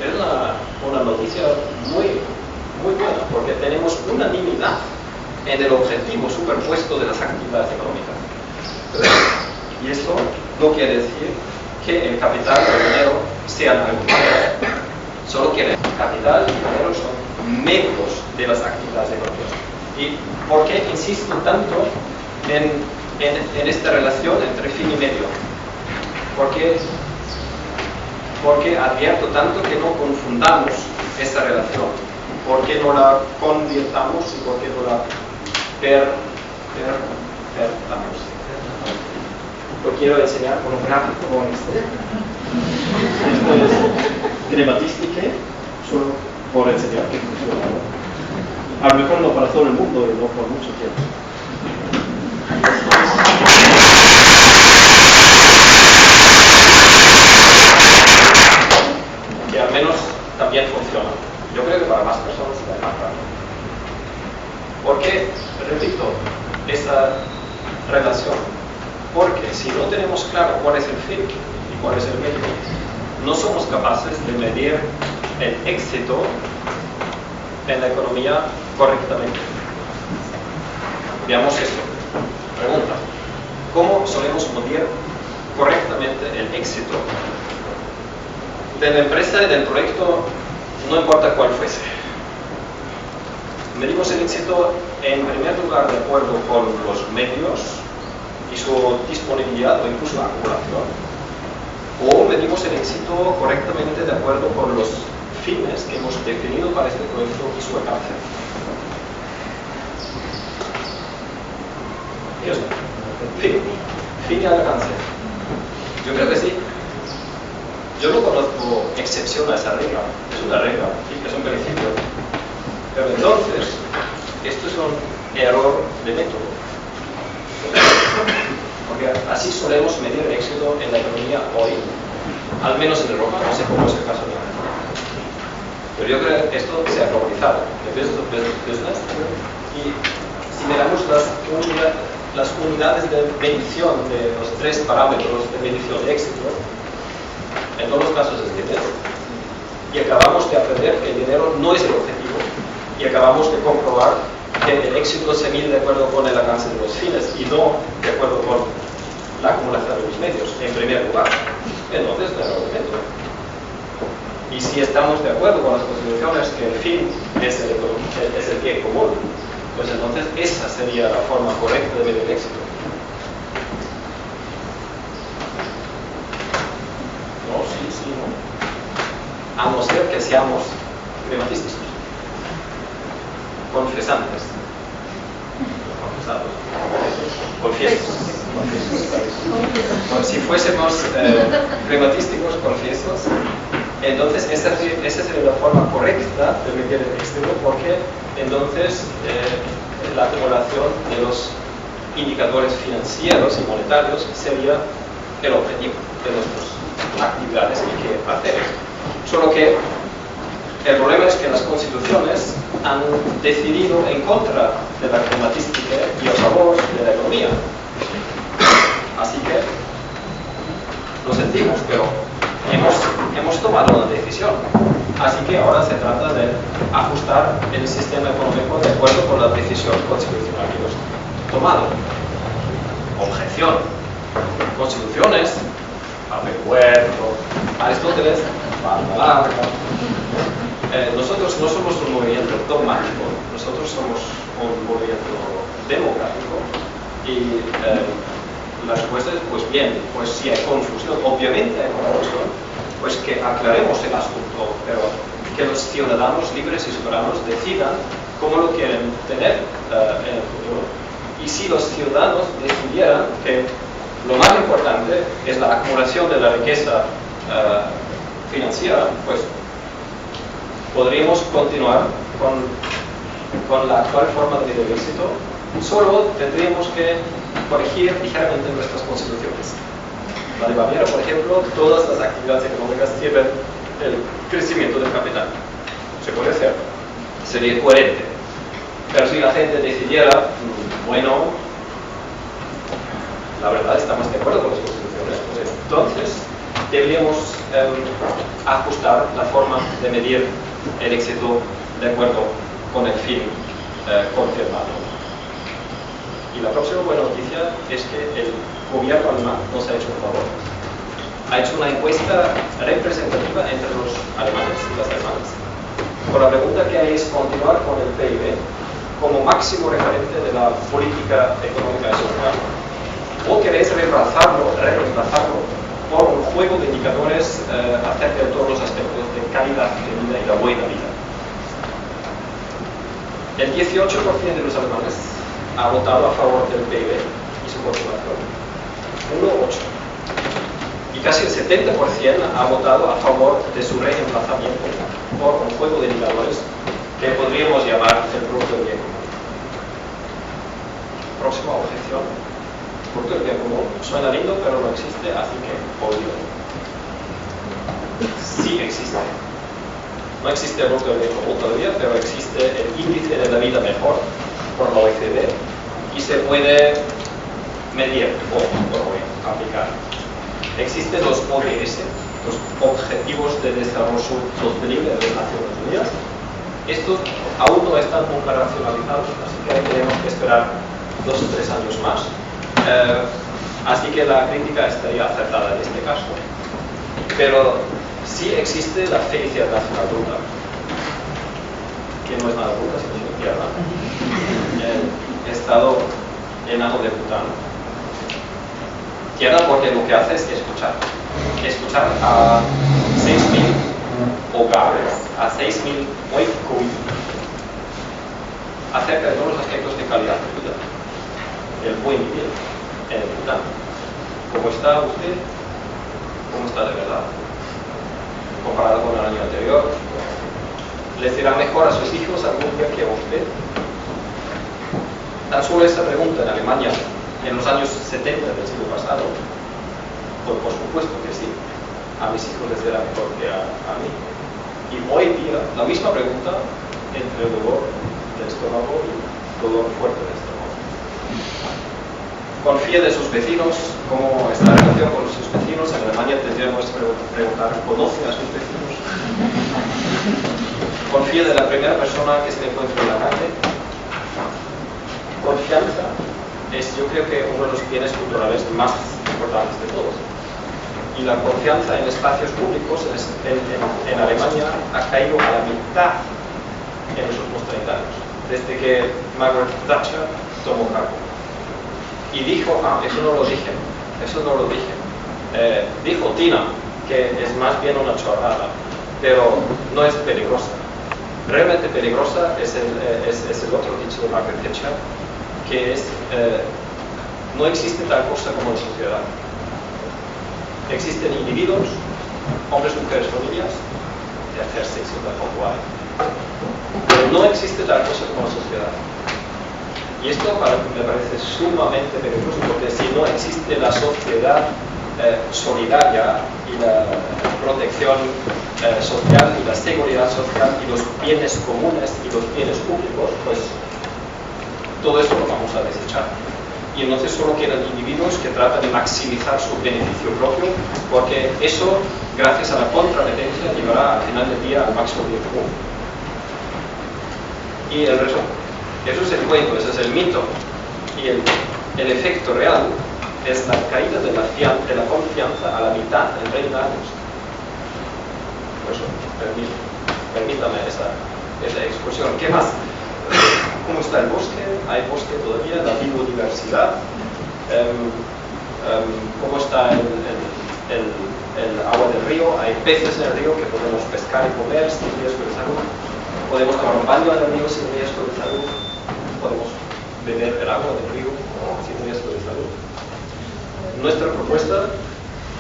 Speaker 2: Es una noticia muy buena, porque tenemos unanimidad en el objetivo superpuesto de las actividades económicas. Y esto no quiere decir que el capital y el dinero sean algo malo. Solo quiere decir que el capital y el dinero son medios de las actividades económicas. ¿Y por qué insisto tanto en esta relación entre fin y medio? Porque advierto tanto que no confundamos esa relación, porque no la convirtamos y porque no la perdamos. Lo quiero enseñar con un gráfico como este. Esto es crematística, solo por enseñar que funciona. A lo mejor no para todo el mundo y no por mucho tiempo. Que al menos también funciona. Yo creo que para más personas será más raro. ¿Por qué repito esa relación? Porque si no tenemos claro cuál es el fin y cuál es el medio, no somos capaces de medir el éxito en la economía correctamente. Veamos esto. Pregunta: ¿cómo solemos medir correctamente el éxito de la empresa y del proyecto, no importa cuál fuese? Medimos el éxito en primer lugar de acuerdo con los medios y su disponibilidad o incluso acumulación, o medimos el éxito correctamente de acuerdo con los fines que hemos definido para este proyecto y su alcance. Fin y alcance. Yo creo que sí. Yo no conozco excepción a esa regla. Es una regla, es un principio. Pero entonces, esto es un error de método. Porque así solemos medir el éxito en la economía hoy, al menos en Europa, no sé cómo es el caso de América. Pero yo creo que esto se ha globalizado. Y si miramos las unidades de medición de los 3 parámetros de medición de éxito, en todos los casos es dinero. Y acabamos de aprender que el dinero no es el objetivo. Y acabamos de comprobar que el éxito se mide de acuerdo con el alcance de los fines y no de acuerdo con la acumulación de los medios, en primer lugar. Entonces, no es el método. Y si estamos de acuerdo con las constituciones que el fin es el bien común, pues entonces esa sería la forma correcta de medir el éxito. No, sí, no. A no ser que seamos privatistas, confesantes, confesados, confiesos. Si fuésemos privatísticos, confiesos, Entonces, esa sería la forma correcta de medir el externo, porque entonces la acumulación de los indicadores financieros y monetarios sería el objetivo de nuestras actividades y qué hacer. Solo que el problema es que las constituciones han decidido en contra de la climatística y a favor de la economía. Así que lo sentimos, pero hemos tomado una decisión. Así que ahora se trata de ajustar el sistema económico de acuerdo con la decisión constitucional que hemos tomado. Objeción. Constituciones, Huerto, Aristóteles, banda larga. Nosotros no somos un movimiento dogmático, nosotros somos un movimiento democrático y la respuesta es, pues bien, pues si hay confusión, obviamente hay confusión, pues que aclaremos el asunto, pero que los ciudadanos libres y soberanos decidan cómo lo quieren tener en el futuro. Y si los ciudadanos decidieran que lo más importante es la acumulación de la riqueza financiera, pues podríamos continuar con la actual forma de medir el éxito. Solo tendríamos que corregir ligeramente nuestras constituciones. La de Baviera, por ejemplo, todas las actividades económicas sirven el crecimiento del capital. Se puede hacer, sería coherente. Pero si la gente decidiera, bueno, la verdad estamos de acuerdo con las constituciones, pues entonces deberíamos ajustar la forma de medir el éxito de acuerdo con el fin confirmado. Y la próxima buena noticia es que el gobierno alemán nos ha hecho un favor. Ha hecho una encuesta representativa entre los alemanes y las alemanas. Con la pregunta que hay es continuar con el PIB como máximo referente de la política económica y social, o queréis reemplazarlo por un juego de indicadores acerca de todos los aspectos de calidad de vida y la buena vida. El 18% de los alemanes ha votado a favor del PIB y su continuación. 1,8. Y casi el 70% ha votado a favor de su reemplazamiento por un juego de indicadores que podríamos llamar el producto del bien común. Próxima objeción. El producto del bien común suena lindo, pero no existe, así que olvido. Sí existe. No existe el producto del bien común todavía, pero existe el índice de la vida mejor por la OECD y se puede medir o aplicar. Existen los ODS, los Objetivos de Desarrollo Sostenible de las Naciones Unidas. Estos aún no están operacionalizados, así que tenemos que esperar 2 o 3 años más. Así que la crítica estaría acertada en este caso. Pero sí existe la felicidad nacional bruta, que no es nada bruta, sino muy tierna. El estado enano de Bután. Tierna porque lo que hace es escuchar a 6.000 hogares, a 6.000 oikoi, acerca de todos los aspectos de calidad de vida, el buen vivir en el Bután. ¿Cómo está usted? ¿Cómo está de verdad? Comparado con el año anterior, ¿les irá mejor a sus hijos algún día que a usted? Tan solo esa pregunta en Alemania en los años 70 del siglo pasado, pues por supuesto que sí, a mis hijos les irá mejor que a mí. Y hoy día la misma pregunta entre el dolor del estómago y el dolor fuerte del estómago. Confía de sus vecinos, cómo está la relación con sus vecinos. En Alemania tendríamos que preguntar, ¿conoce a sus vecinos? Confía de la primera persona que se encuentra en la calle. Confianza es, yo creo que, uno de los bienes culturales más importantes de todos. Y la confianza en espacios públicos en Alemania ha caído a la mitad en los últimos 30 años, desde que Margaret Thatcher tomó cargo. Y dijo, eso no lo dije, dijo Tina, que es más bien una chorrada, pero no es peligrosa. Realmente peligrosa es el otro dicho de Margaret Thatcher, que es, no existe tal cosa como la sociedad. Existen individuos hombres, mujeres, familias, de hacer sexo tampoco hay. Pero no existe tal cosa como sociedad. Y esto me parece sumamente peligroso, porque si no existe la sociedad solidaria y la protección social y la seguridad social y los bienes comunes y los bienes públicos, pues todo esto lo vamos a desechar. Y entonces solo quedan individuos que tratan de maximizar su beneficio propio, porque eso, gracias a la contrapetencia, llevará al final del día al máximo bien común. Y el resto, eso es el cuento, ese es el mito. Y el efecto real es la caída de la confianza a la mitad en 30 años. Por eso, permítame esa expresión. ¿Qué más? ¿Cómo está el bosque? ¿Hay bosque todavía? ¿La biodiversidad? ¿Cómo está el agua del río? ¿Hay peces en el río que podemos pescar y comer sin riesgo de salud? ¿Podemos tomar un baño en el río sin riesgo de salud? ¿Podemos beber el agua del río sin riesgo de salud? Nuestra propuesta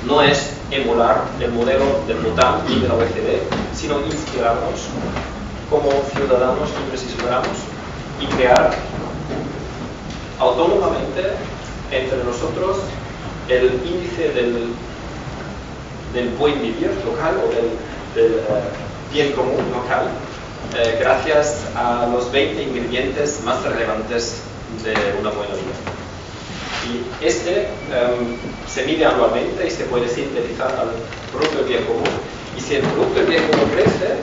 Speaker 2: no es emular el modelo del Bután ni de la OECD, sino inspirarnos como ciudadanos libres y soberanos y crear autónomamente entre nosotros el índice del buen vivir local o del bien común local, gracias a los 20 ingredientes más relevantes de una buena vida. Y se mide anualmente y se puede sintetizar al Producto del Bien Común. Y si el Producto del Bien Común crece,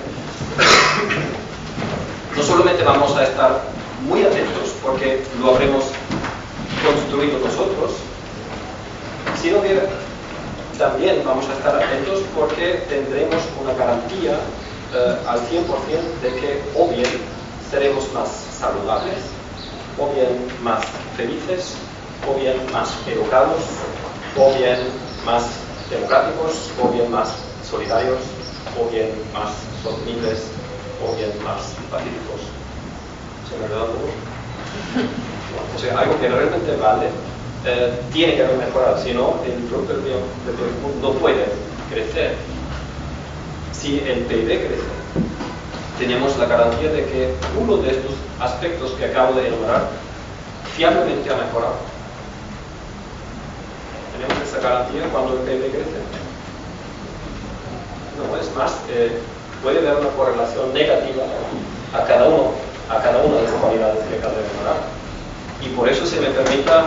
Speaker 2: no solamente vamos a estar muy atentos porque lo habremos construido nosotros, sino que también vamos a estar atentos porque tendremos una garantía al 100% de que o bien seremos más saludables, o bien más felices, o bien más educados, o bien más democráticos, o bien más solidarios, o bien más sostenibles, o bien más pacíficos. ¿Se me ha quedado algo? O sea, algo que realmente vale, tiene que haber mejorado, si no, el Producto del Bien Común no puede crecer. Si el PIB crece, tenemos la garantía de que uno de estos aspectos que acabo de enumerar fiablemente ha mejorado. Tenemos esa garantía cuando el PIB crece. No, es más, puede haber una correlación negativa a cada una de las cualidades que acabo de enumerar. Y por eso se me permita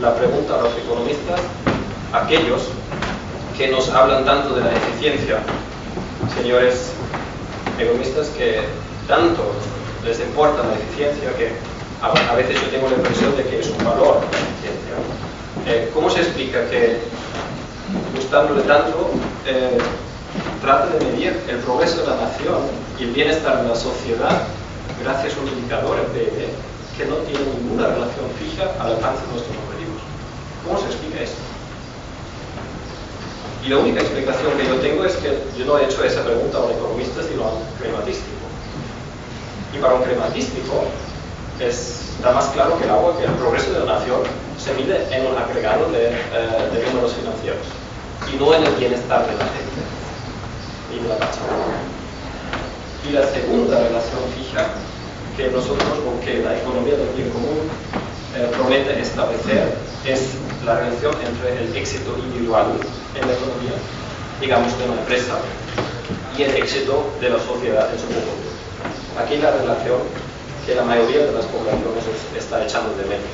Speaker 2: la pregunta a los economistas, aquellos que nos hablan tanto de la eficiencia, señores economistas que tanto les importa la eficiencia que a veces yo tengo la impresión de que es un valor la eficiencia. ¿Cómo se explica que gustándole tanto trata de medir el progreso de la nación y el bienestar de la sociedad gracias a un indicador, el PIB, que no tiene ninguna relación fija al alcance de nuestros objetivos? ¿Cómo se explica esto? Y la única explicación que yo tengo es que yo no he hecho esa pregunta a un economista, sino a un crematístico. Y para un crematístico está más claro que el progreso de la nación se mide en un agregado de números financieros y no en el bienestar de la gente y de la casa. Y la segunda relación fija que nosotros, o que la economía del bien común promete establecer, es la relación entre el éxito individual en la economía, digamos de una empresa, y el éxito de la sociedad en su conjunto. Aquí la relación que la mayoría de las poblaciones está echando de menos.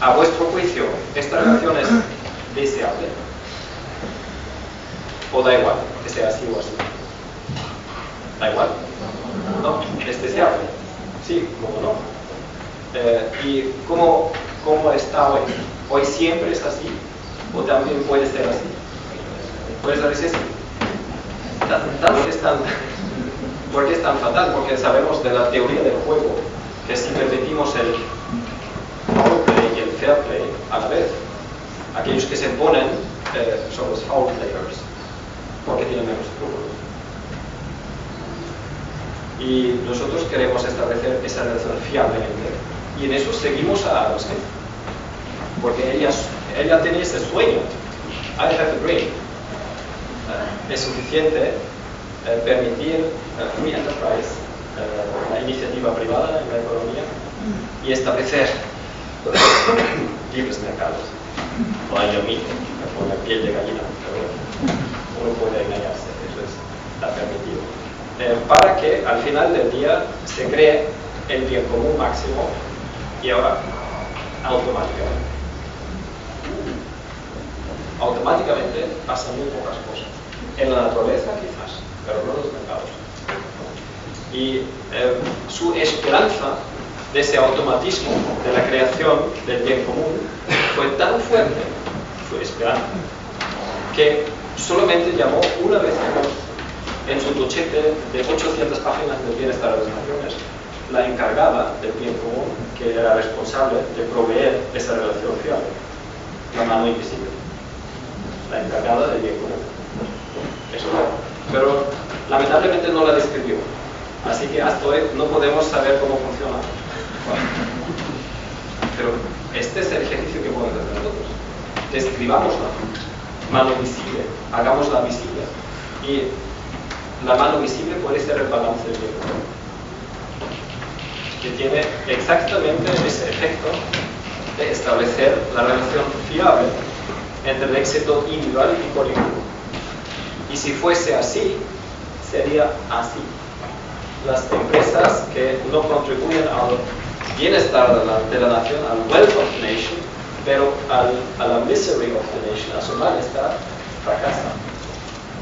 Speaker 2: A vuestro juicio, ¿esta relación es deseable? ¿O da igual que sea así o así? ¿Da igual? No, es deseable. Sí, ¿cómo no? ¿Y cómo está hoy? ¿Hoy siempre es así? ¿O también puede ser así? ¿Puede ser así? ¿Por qué es tan fatal? Porque sabemos de la teoría del juego que si repetimos el foul play y el fair play a la vez, aquellos que se ponen son los foul players, porque tienen menos escrúpulos. Y nosotros queremos establecer esa relación fiablemente. Y en eso seguimos a Adam Smith. Porque ella tenía ese sueño. I have a dream. es suficiente permitir free enterprise, la iniciativa privada en la economía, y establecer libres mercados. No hay yo mismo, con la piel de gallina, pero uno puede engañarse, eso está permitido. Para que al final del día se cree el bien común máximo y ahora automáticamente pasan muy pocas cosas. En la naturaleza quizás, pero no en los mercados. Y su esperanza de ese automatismo de la creación del bien común fue tan fuerte, su esperanza, que solamente llamó una vez en su tochete de 800 páginas del bienestar de las naciones la encargada del bien común, que era responsable de proveer esa relación fiable, la mano invisible, la encargada del bien común. Eso era. Pero lamentablemente no la describió, así que hasta hoy no podemos saber cómo funciona. Pero este es el ejercicio que podemos hacer nosotros. Describámosla, mano visible, hagámosla visible, y la mano visible puede ser el balance del bien común, que tiene exactamente ese efecto de establecer la relación fiable entre el éxito individual y colectivo. Y si fuese así, sería así. Las empresas que no contribuyen al bienestar de la nación, al wealth of the nation, pero a la misery of the nation, a su malestar, fracasan.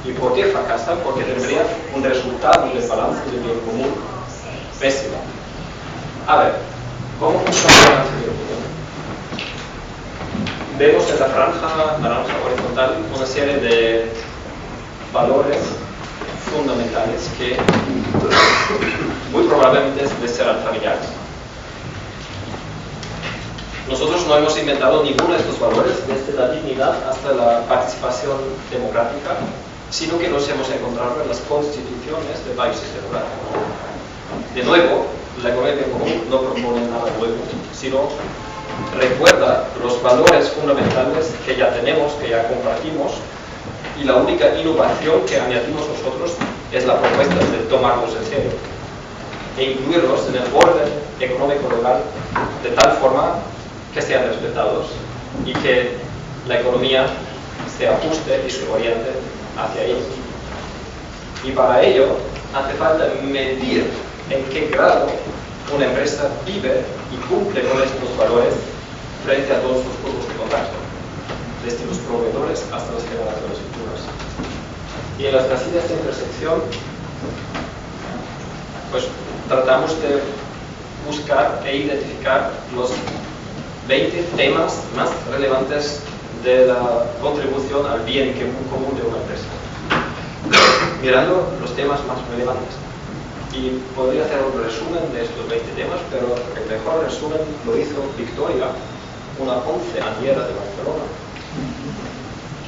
Speaker 2: ¿Y por qué fracasan? Porque tendrían un resultado de balance de bien común pésimo. A ver, ¿cómo funciona el balance de bien común? Vemos en la franja naranja horizontal una serie de valores fundamentales que muy probablemente les serán familiares. Nosotros no hemos inventado ninguno de estos valores, desde la dignidad hasta la participación democrática, sino que los hemos encontrado en las constituciones de países democráticos. De nuevo, la economía común no propone nada nuevo, sino recuerda los valores fundamentales que ya tenemos, que ya compartimos, y la única innovación que añadimos nosotros es la propuesta de tomarlos en serio e incluirlos en el orden económico local de tal forma que sean respetados y que la economía se ajuste y se oriente hacia ellos. Y para ello hace falta medir en qué grado una empresa vive y cumple con estos valores frente a todos los puntos de contacto, desde los proveedores hasta las generaciones futuras. Y en las casillas de intersección, pues tratamos de buscar e identificar los 20 temas más relevantes de la contribución al bien común de una empresa, mirando los temas más relevantes. Y podría hacer un resumen de estos 20 temas, pero el mejor resumen lo hizo Victoria, una onceañera de Barcelona,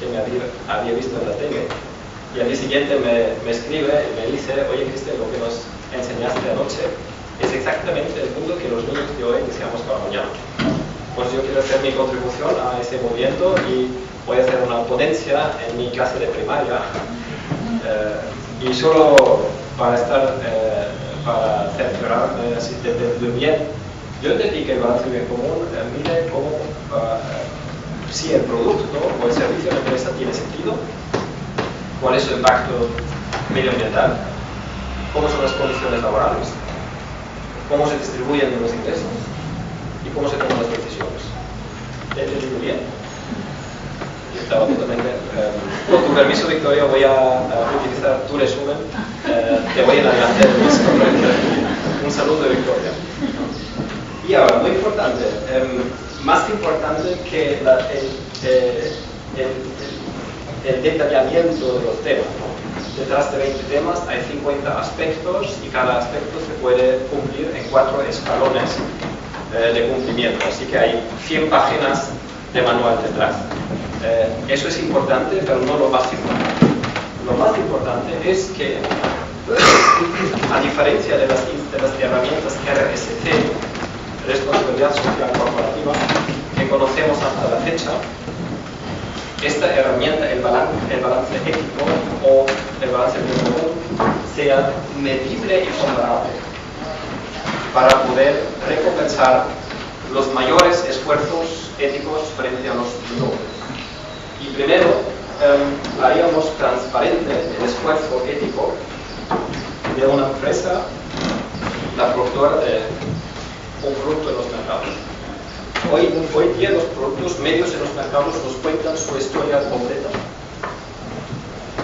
Speaker 2: que me había visto en la tele, y al día siguiente me escribe y me dice: oye Cristian, lo que nos enseñaste anoche es exactamente el mundo que los niños de hoy deseamos para mañana. Pues yo quiero hacer mi contribución a ese movimiento y voy a hacer una ponencia en mi clase de primaria, y solo para cerciorarme así de bien, yo entendí que el balance de bien común mide cómo si el producto o el servicio de la empresa tiene sentido, cuál es su impacto medioambiental, cómo son las condiciones laborales, cómo se distribuyen los ingresos y cómo se toman las decisiones. ¿Te he entendido bien? Yo estaba totalmente... con tu permiso, Victoria, voy a utilizar tu resumen. Te voy en adelante. Un saludo de Victoria. Y ahora, muy importante, más importante que el detallamiento de los temas, ¿no? Detrás de 20 temas hay 50 aspectos y cada aspecto se puede cumplir en 4 escalones de cumplimiento, así que hay 100 páginas de manual detrás. Eso es importante, pero no lo más importante. Lo más importante es que, a diferencia de las herramientas RSC, responsabilidad social corporativa, que conocemos hasta la fecha, esta herramienta, el balance ético o el balance bien común, sea medible y comparable para poder recompensar los mayores esfuerzos éticos frente a los menores. Y primero, haríamos transparente el esfuerzo ético de una empresa, la productora de un producto en los mercados. Hoy día los productos medios en los mercados nos cuentan su historia completa.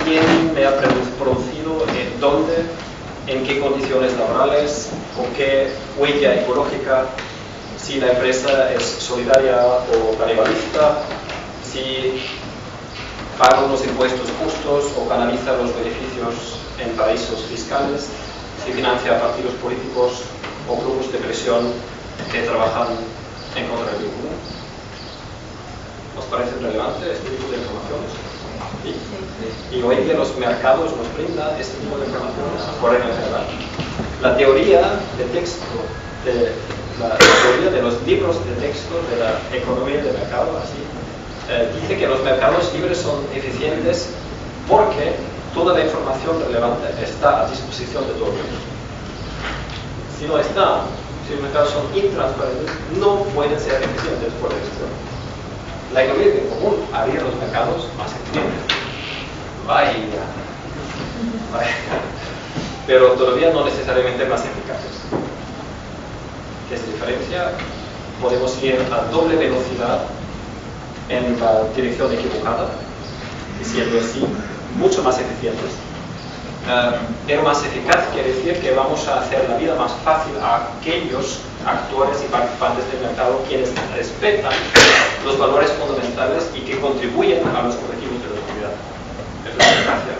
Speaker 2: ¿Quién me ha producido? ¿En dónde? ¿En qué condiciones laborales? ¿Con qué huella ecológica? Si la empresa es solidaria o canibalista, si paga unos impuestos justos o canaliza los beneficios en paraísos fiscales, si financia partidos políticos o grupos de presión que trabajan en contra del bien común. ¿Os parece relevante este tipo de informaciones? ¿Sí? Y hoy día los mercados nos brindan este tipo de informaciones por regla general. La teoría de texto, la teoría de los libros de texto de la economía de mercado, así, dice que los mercados libres son eficientes porque toda la información relevante está a disposición de todos. Si no está, si los mercados son intransparentes, no pueden ser eficientes por definición. La economía de común haría los mercados más eficientes. Vaya. Pero todavía no necesariamente más eficaces. ¿Qué se diferencia? Podemos ir a doble velocidad en la dirección equivocada, y siendo así mucho más eficientes. Pero más eficaz quiere decir que vamos a hacer la vida más fácil a aquellos actores y participantes del mercado quienes respetan los valores fundamentales y que contribuyen a los objetivos de la comunidad. Es la eficacia.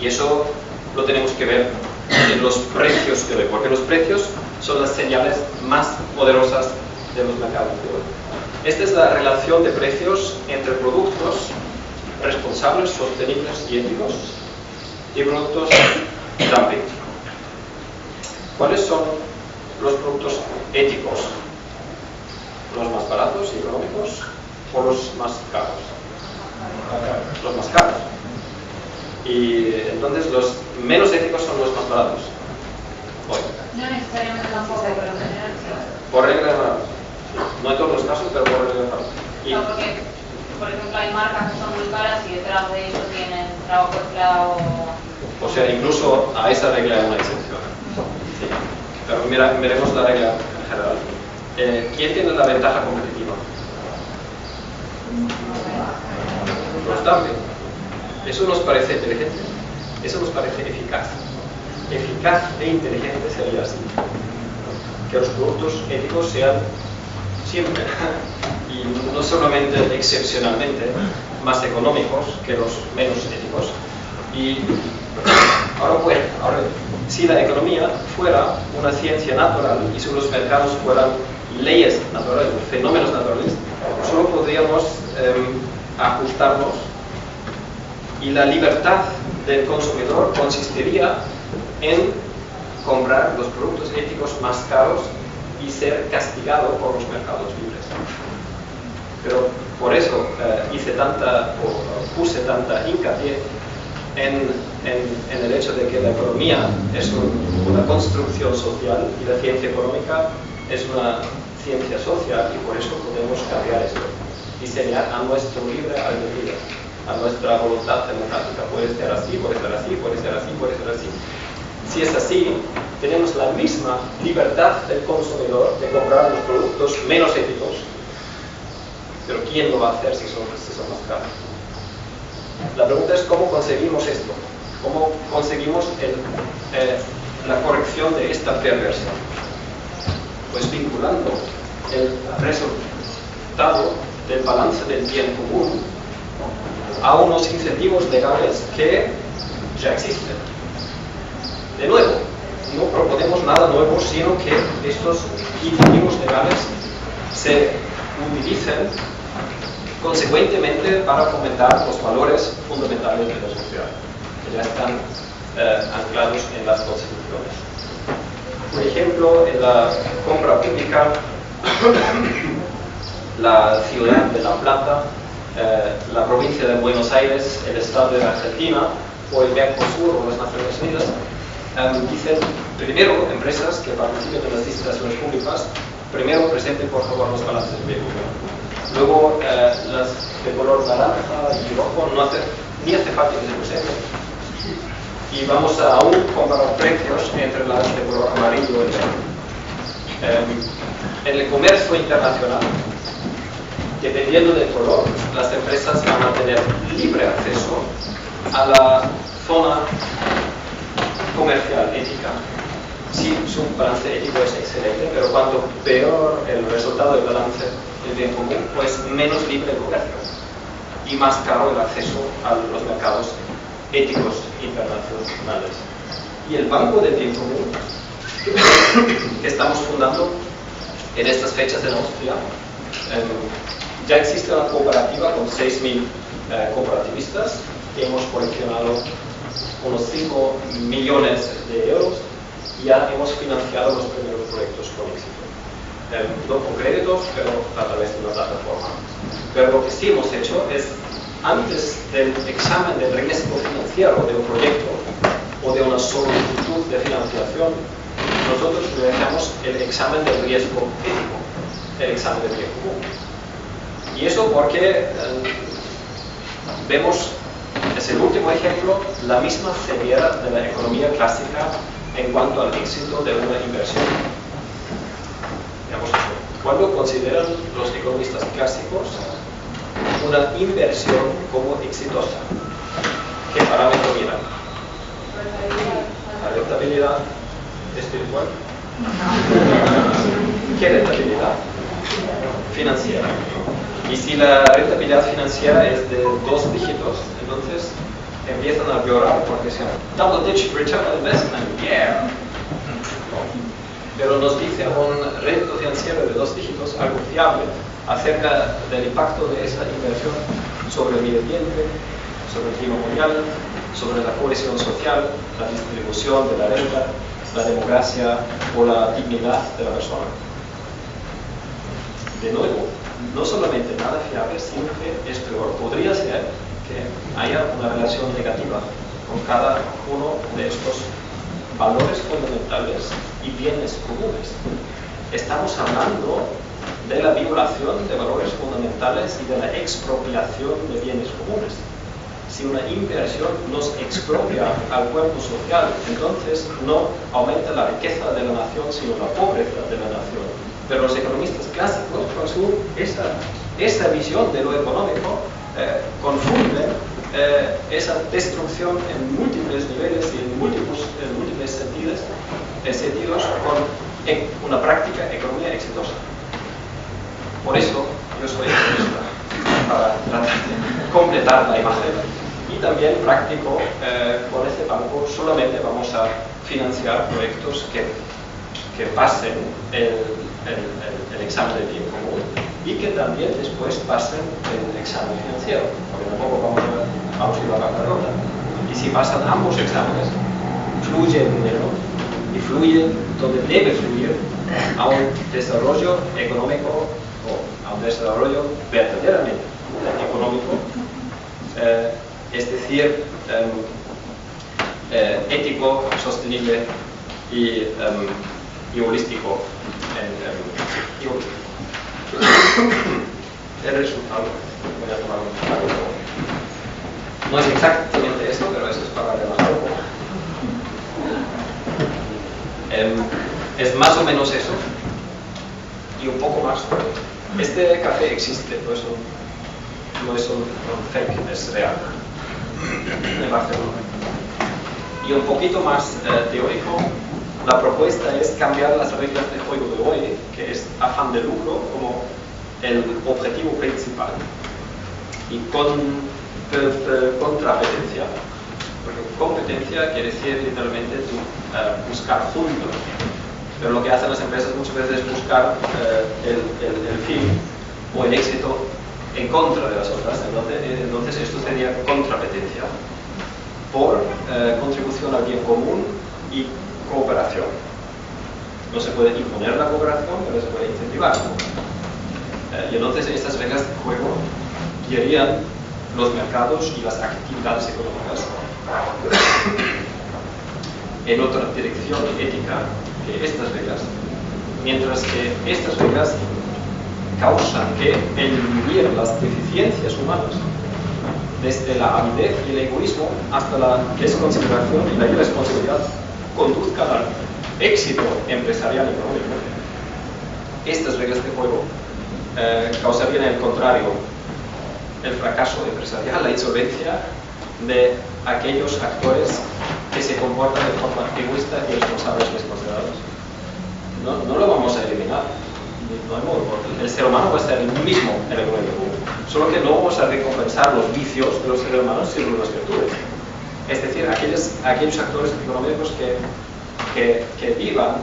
Speaker 2: Y eso lo tenemos que ver en los precios de hoy, porque los precios son las señales más poderosas de los mercados de hoy. Esta es la relación de precios entre productos responsables, sostenibles y éticos y productos dumping. ¿Cuáles son los productos éticos? ¿Los más baratos y económicos o los más caros? Los más caros. Y entonces los menos éticos son los más baratos. Hoy.
Speaker 3: No necesariamente tampoco, pero en general sí.
Speaker 2: Por regla general. No en todos los casos, pero por regla general.
Speaker 3: No, porque, por ejemplo, hay marcas que son muy caras y detrás de ellos tienen trabajo esclavo.
Speaker 2: O sea, incluso a esa regla hay una excepción. Sí. Pero miremos la regla en general. ¿Quién tiene la ventaja competitiva? Los dumping. ¿Eso nos parece inteligente? Eso nos parece eficaz. Eficaz e inteligente sería así. Que los productos éticos sean siempre, y no solamente excepcionalmente, más económicos que los menos éticos. Y ahora, si la economía fuera una ciencia natural y si los mercados fueran leyes naturales, fenómenos naturales, solo podríamos ajustarnos y la libertad del consumidor consistiría en comprar los productos éticos más caros y ser castigado por los mercados libres. Pero por eso puse tanta hincapié en el hecho de que la economía es una construcción social y la ciencia económica es una ciencia social, y por eso podemos cambiar esto, diseñar a nuestro libre albedrío, a nuestra voluntad democrática. Puede ser así, puede ser así, puede ser así, puede ser así. Si es así, tenemos la misma libertad del consumidor de comprar los productos menos éticos. Pero ¿quién lo va a hacer si son más caros? La pregunta es cómo conseguimos esto, cómo conseguimos la corrección de esta perversión. Pues vinculando el resultado del balance del bien común a unos incentivos legales que ya existen. De nuevo, no proponemos nada nuevo, sino que estos incentivos legales se utilicen consecuentemente para fomentar los valores fundamentales de la sociedad, que ya están anclados en las constituciones. Por ejemplo, en la compra pública, la ciudad de La Plata la provincia de Buenos Aires, el Estado de Argentina o el Mercosur o las Naciones Unidas, dicen, primero, empresas que participen en las licitaciones públicas, primero presenten por favor los balances de bien común. Luego, las de color naranja y rojo ni hace falta que se presenten. Y vamos a aún comparar precios entre las de color amarillo y verde. En el comercio internacional, dependiendo del color, las empresas van a tener libre acceso a la zona comercial ética. Sí, su balance ético es excelente, pero cuanto peor el resultado del balance del bien común, pues menos libre el comercio y más caro el acceso a los mercados éticos internacionales. Y el Banco del Bien Común, que estamos fundando en estas fechas en Austria, ya existe una cooperativa con 6.000 cooperativistas que hemos coleccionado unos 5 millones de euros y ya hemos financiado los primeros proyectos con éxito. No con créditos, pero a través de una plataforma. Pero lo que sí hemos hecho es, antes del examen del riesgo financiero de un proyecto o de una solicitud de financiación, nosotros realizamos el examen del riesgo ético, el examen del bien común. Y eso porque vemos, es el último ejemplo, la misma ceguera de la economía clásica en cuanto al éxito de una inversión. Digamos, cuando consideran los economistas clásicos una inversión como exitosa, ¿qué parámetro miran? La rentabilidad espiritual. ¿Qué rentabilidad? Financiera. Y si la rentabilidad financiera es de 2 dígitos, entonces empiezan a llorar porque se double digit return on investment, yeah. Pero nos dice un rédito financiero de 2 dígitos, algo fiable, acerca del impacto de esa inversión sobre el medio ambiente, sobre el clima mundial, sobre la cohesión social, la distribución de la renta, la democracia o la dignidad de la persona. De nuevo, no solamente nada fiable, sino que es peor. Podría ser que haya una relación negativa con cada uno de estos valores fundamentales y bienes comunes. Estamos hablando de la violación de valores fundamentales y de la expropiación de bienes comunes. Si una inversión nos expropia al cuerpo social, entonces no aumenta la riqueza de la nación, sino la pobreza de la nación. Pero los economistas clásicos, con esa visión de lo económico, confunden esa destrucción en múltiples niveles y en múltiples sentidos con una práctica economía exitosa. Por eso yo soy economista, para tratar de completar la imagen, y también práctico. Con este banco solamente vamos a financiar proyectos que pasen el examen del bien común y que también después pasen el examen financiero, porque tampoco vamos a ir a la bancarrota. Y si pasan ambos exámenes, fluye el dinero y fluye donde debe fluir a un desarrollo económico o a un desarrollo verdaderamente económico, es decir, ético, sostenible y holístico. El resultado, voy a tomar un trago. No es exactamente esto, pero eso es para relajar un poco. Es más o menos eso y un poco más. Este café existe, no es un fake, es real, en Barcelona. Y un poquito más teórico, la propuesta es cambiar las reglas de juego de hoy, que es afán de lucro como el objetivo principal, y con contrapetencia, porque competencia quiere decir literalmente buscar juntos, pero lo que hacen las empresas muchas veces es buscar el fin o el éxito en contra de las otras. Entonces esto sería contrapetencia por contribución al bien común y cooperación. No se puede imponer la cooperación, pero se puede incentivar. Y entonces estas reglas de juego guiarían los mercados y las actividades económicas en otra dirección ética que estas reglas, mientras que estas reglas causan que eliminar las deficiencias humanas, desde la avidez y el egoísmo hasta la desconsideración y la irresponsabilidad, conduzcan al éxito empresarial y económico. Estas reglas de juego causarían el contrario, el fracaso empresarial, la insolvencia de aquellos actores que se comportan de forma egoísta y responsables desconsiderados. No lo vamos a eliminar. No hay modo. El ser humano va a ser el mismo en el mundo, solo que no vamos a recompensar los vicios de los seres humanos sino las virtudes. Es decir, aquellos actores económicos que vivan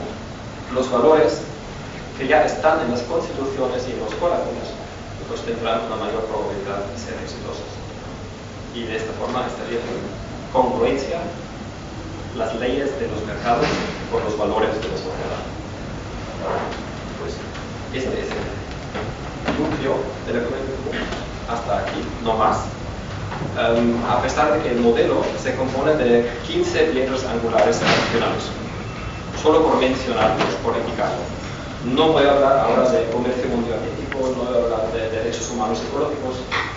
Speaker 2: los valores que ya están en las constituciones y en los corazones, pues tendrán una mayor probabilidad de ser exitosos. Y de esta forma estarían en congruencia las leyes de los mercados con los valores de la sociedad. Pues este es el núcleo de la economía común, hasta aquí, no más. A pesar de que el modelo se compone de 15 piedras angulares adicionales, solo por mencionarlos, por indicarlo. No voy a hablar ahora de comercio mundial ético, no voy a hablar de derechos humanos ecológicos,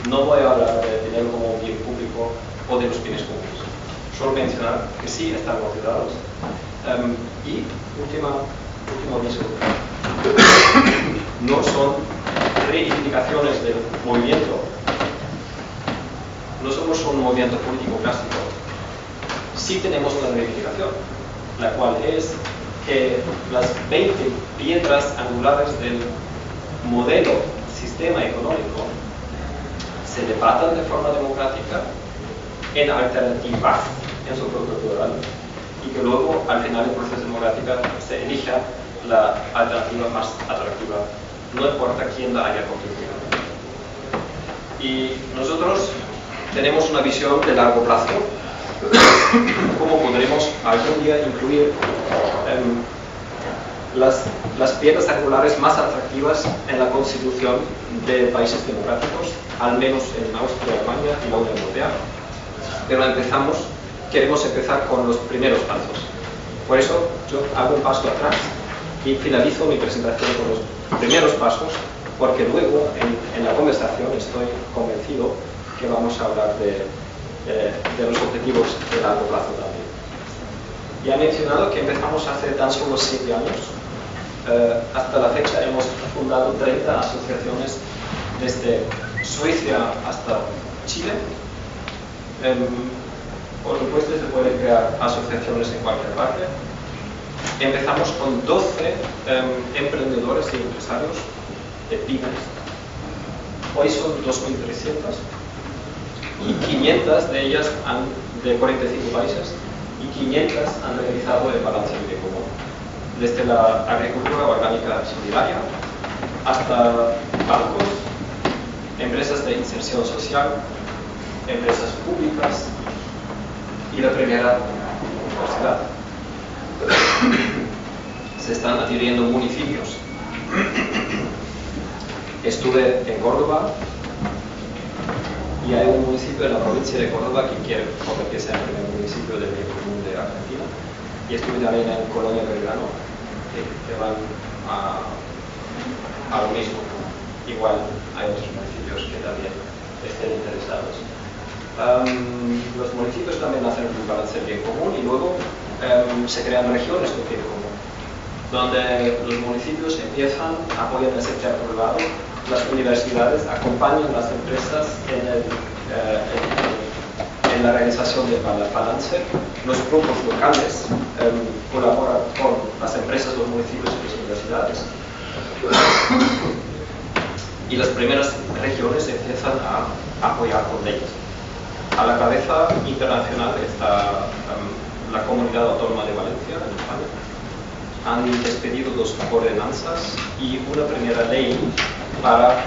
Speaker 2: no voy a hablar de dinero como un bien público o de los bienes públicos. Solo mencionar que sí están considerados. Y último aviso, no son reivindicaciones del movimiento, no somos un movimiento político clásico. Sí tenemos una reivindicación, la cual es que las 20 piedras angulares del modelo sistema económico se debatan de forma democrática en alternativas en su propio plural y que luego al final del proceso democrático se elija la alternativa más atractiva, no importa quién la haya contribuido. Y nosotros tenemos una visión de largo plazo, cómo podremos algún día incluir las piedras angulares más atractivas en la constitución de países democráticos, al menos en Austria, Alemania y la Unión Europea. Pero queremos empezar con los primeros pasos. Por eso yo hago un paso atrás y finalizo mi presentación con los primeros pasos, porque luego en la conversación estoy convencido que vamos a hablar de los objetivos de largo plazo también. Ya he mencionado que empezamos hace tan solo 7 años. Hasta la fecha hemos fundado 30 asociaciones desde Suecia hasta Chile. Por supuesto, se pueden crear asociaciones en cualquier parte. Empezamos con 12 emprendedores y empresarios de pymes. Hoy son 2.300 y 500 de ellas de 45 países y 500 han realizado el balance de bien común. Desde la agricultura orgánica solidaria hasta bancos, empresas de inserción social, empresas públicas y la primera universidad. Se están adhiriendo municipios. Estuve en Córdoba y hay un municipio en la provincia de Córdoba que quiere convertirse en el primer municipio del bien común de Argentina. Y estuve también en Colonia Belgrano, que van a lo mismo. Igual hay otros municipios que también estén interesados. Los municipios también hacen un balance del bien común y luego se crean regiones de bien común, donde los municipios empiezan, apoyan el sector privado, las universidades acompañan a las empresas en la realización del balance, los grupos locales colaboran con las empresas, los municipios y las universidades. Y las primeras regiones empiezan a apoyar con leyes. A la cabeza internacional está la Comunidad Autónoma de Valencia, en España. Han despedido 2 ordenanzas y una primera ley para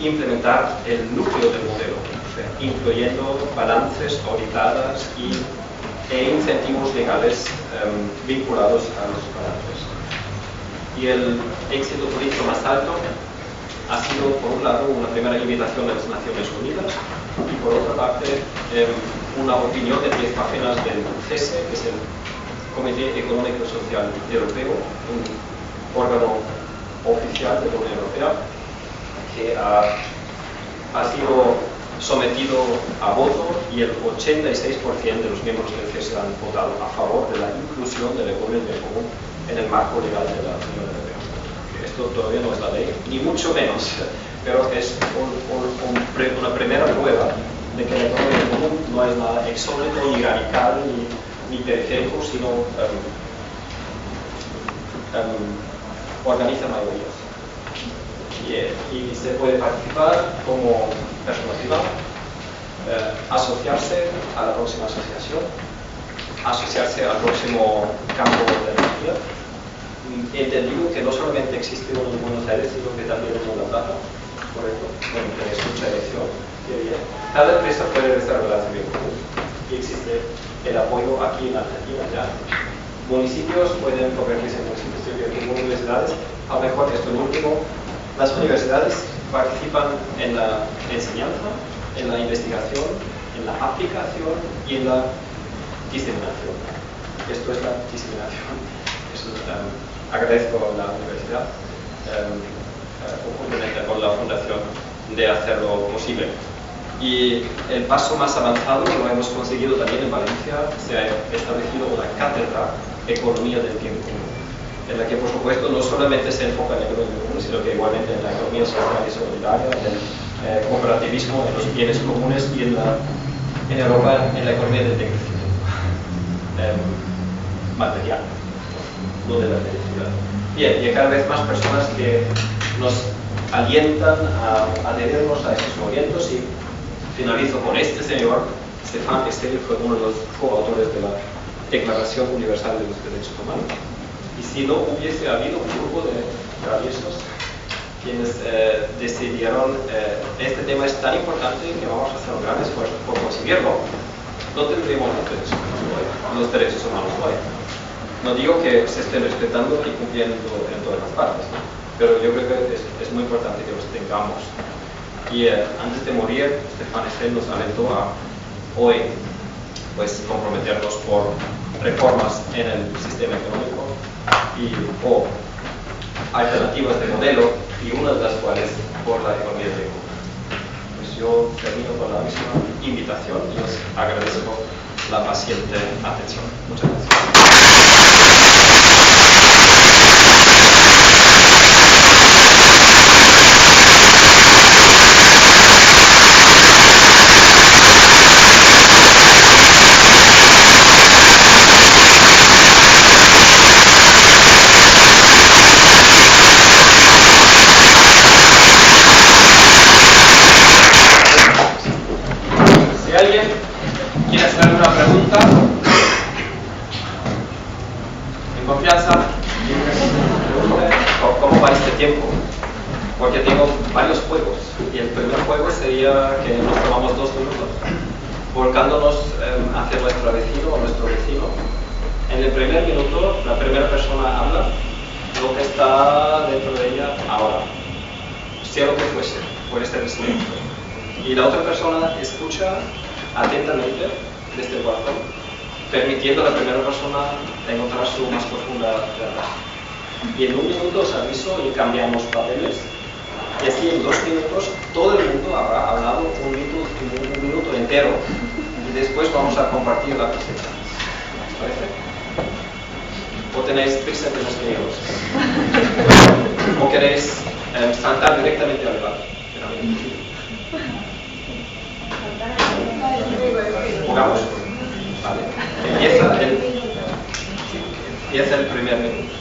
Speaker 2: implementar el núcleo del modelo, incluyendo balances auditadas e incentivos legales vinculados a los balances. Y el éxito político más alto ha sido, por un lado, una primera invitación de las Naciones Unidas y, por otra parte, una opinión de 10 páginas del CESE, que es el Comité Económico y Social Europeo, un órgano oficial de la Unión Europea, que ha sido sometido a voto y el 86% de los miembros del CESE han votado a favor de la inclusión del economía común en el marco legal de la Unión Europea. Esto todavía no es la ley, ni mucho menos, pero es una primera prueba de que la economía común no es nada exótico, ni radical, ni periférico, sino organiza mayorías. Y se puede participar como persona privada, asociarse a la próxima asociación, asociarse al próximo campo de energía. Entendido que no solamente existe uno en Buenos Aires, sino que también en La Plata, correcto, bueno, tenéis mucha elección. Cada empresa puede desarrollarse bien común y existe el apoyo aquí en Argentina ya. Municipios pueden convertirse en municipios y universidades. A lo mejor esto es lo último. Las universidades participan en la enseñanza, en la investigación, en la aplicación y en la diseminación. Esto es la diseminación. Agradezco a la universidad, conjuntamente con la fundación, de hacerlo posible. Y el paso más avanzado lo hemos conseguido también en Valencia. Se ha establecido una cátedra de economía del bien común, en la que por supuesto no solamente se enfoca en la economía común, sino que igualmente en la economía social y solidaria, en el cooperativismo, en los bienes comunes y en Europa en la economía del decrecimiento material, no de la felicidad. Bien, y cada vez más personas que nos alientan a adherirnos a estos movimientos. Y finalizo con este señor, Stefan Estel, fue uno de los coautores de la Declaración Universal de los Derechos Humanos. Y si no hubiese habido un grupo de traviesos quienes decidieron este tema es tan importante que vamos a hacer un gran esfuerzo por conseguirlo, no tendríamos los derechos humanos hoy. No digo que se estén respetando y cumpliendo en todas las partes, ¿no? Pero yo creo que es muy importante que los tengamos. Y antes de morir, Stefan Estel nos alentó a hoy pues comprometernos por reformas en el sistema económico o alternativas de modelo, y una de las cuales por la economía de común. Pues yo termino con la misma invitación y os agradezco la paciente atención. Muchas gracias. Porque tengo varios juegos y el primer juego sería que nos tomamos 2 minutos volcándonos hacia nuestro vecino o nuestro vecino. En el primer minuto la primera persona habla lo que está dentro de ella ahora, sea lo que fuese, puede ser el silencio, y la otra persona escucha atentamente desde el corazón, permitiendo a la primera persona encontrar su más profunda verdad. Y en 1 minuto os aviso y cambiamos papeles. Y así en 2 minutos todo el mundo habrá hablado un minuto entero. Y después vamos a compartir la presentación. ¿Os parece? ¿O tenéis prisa de los griegos? ¿O queréis saltar directamente al debate? Jugamos. Vale. Empieza el primer minuto.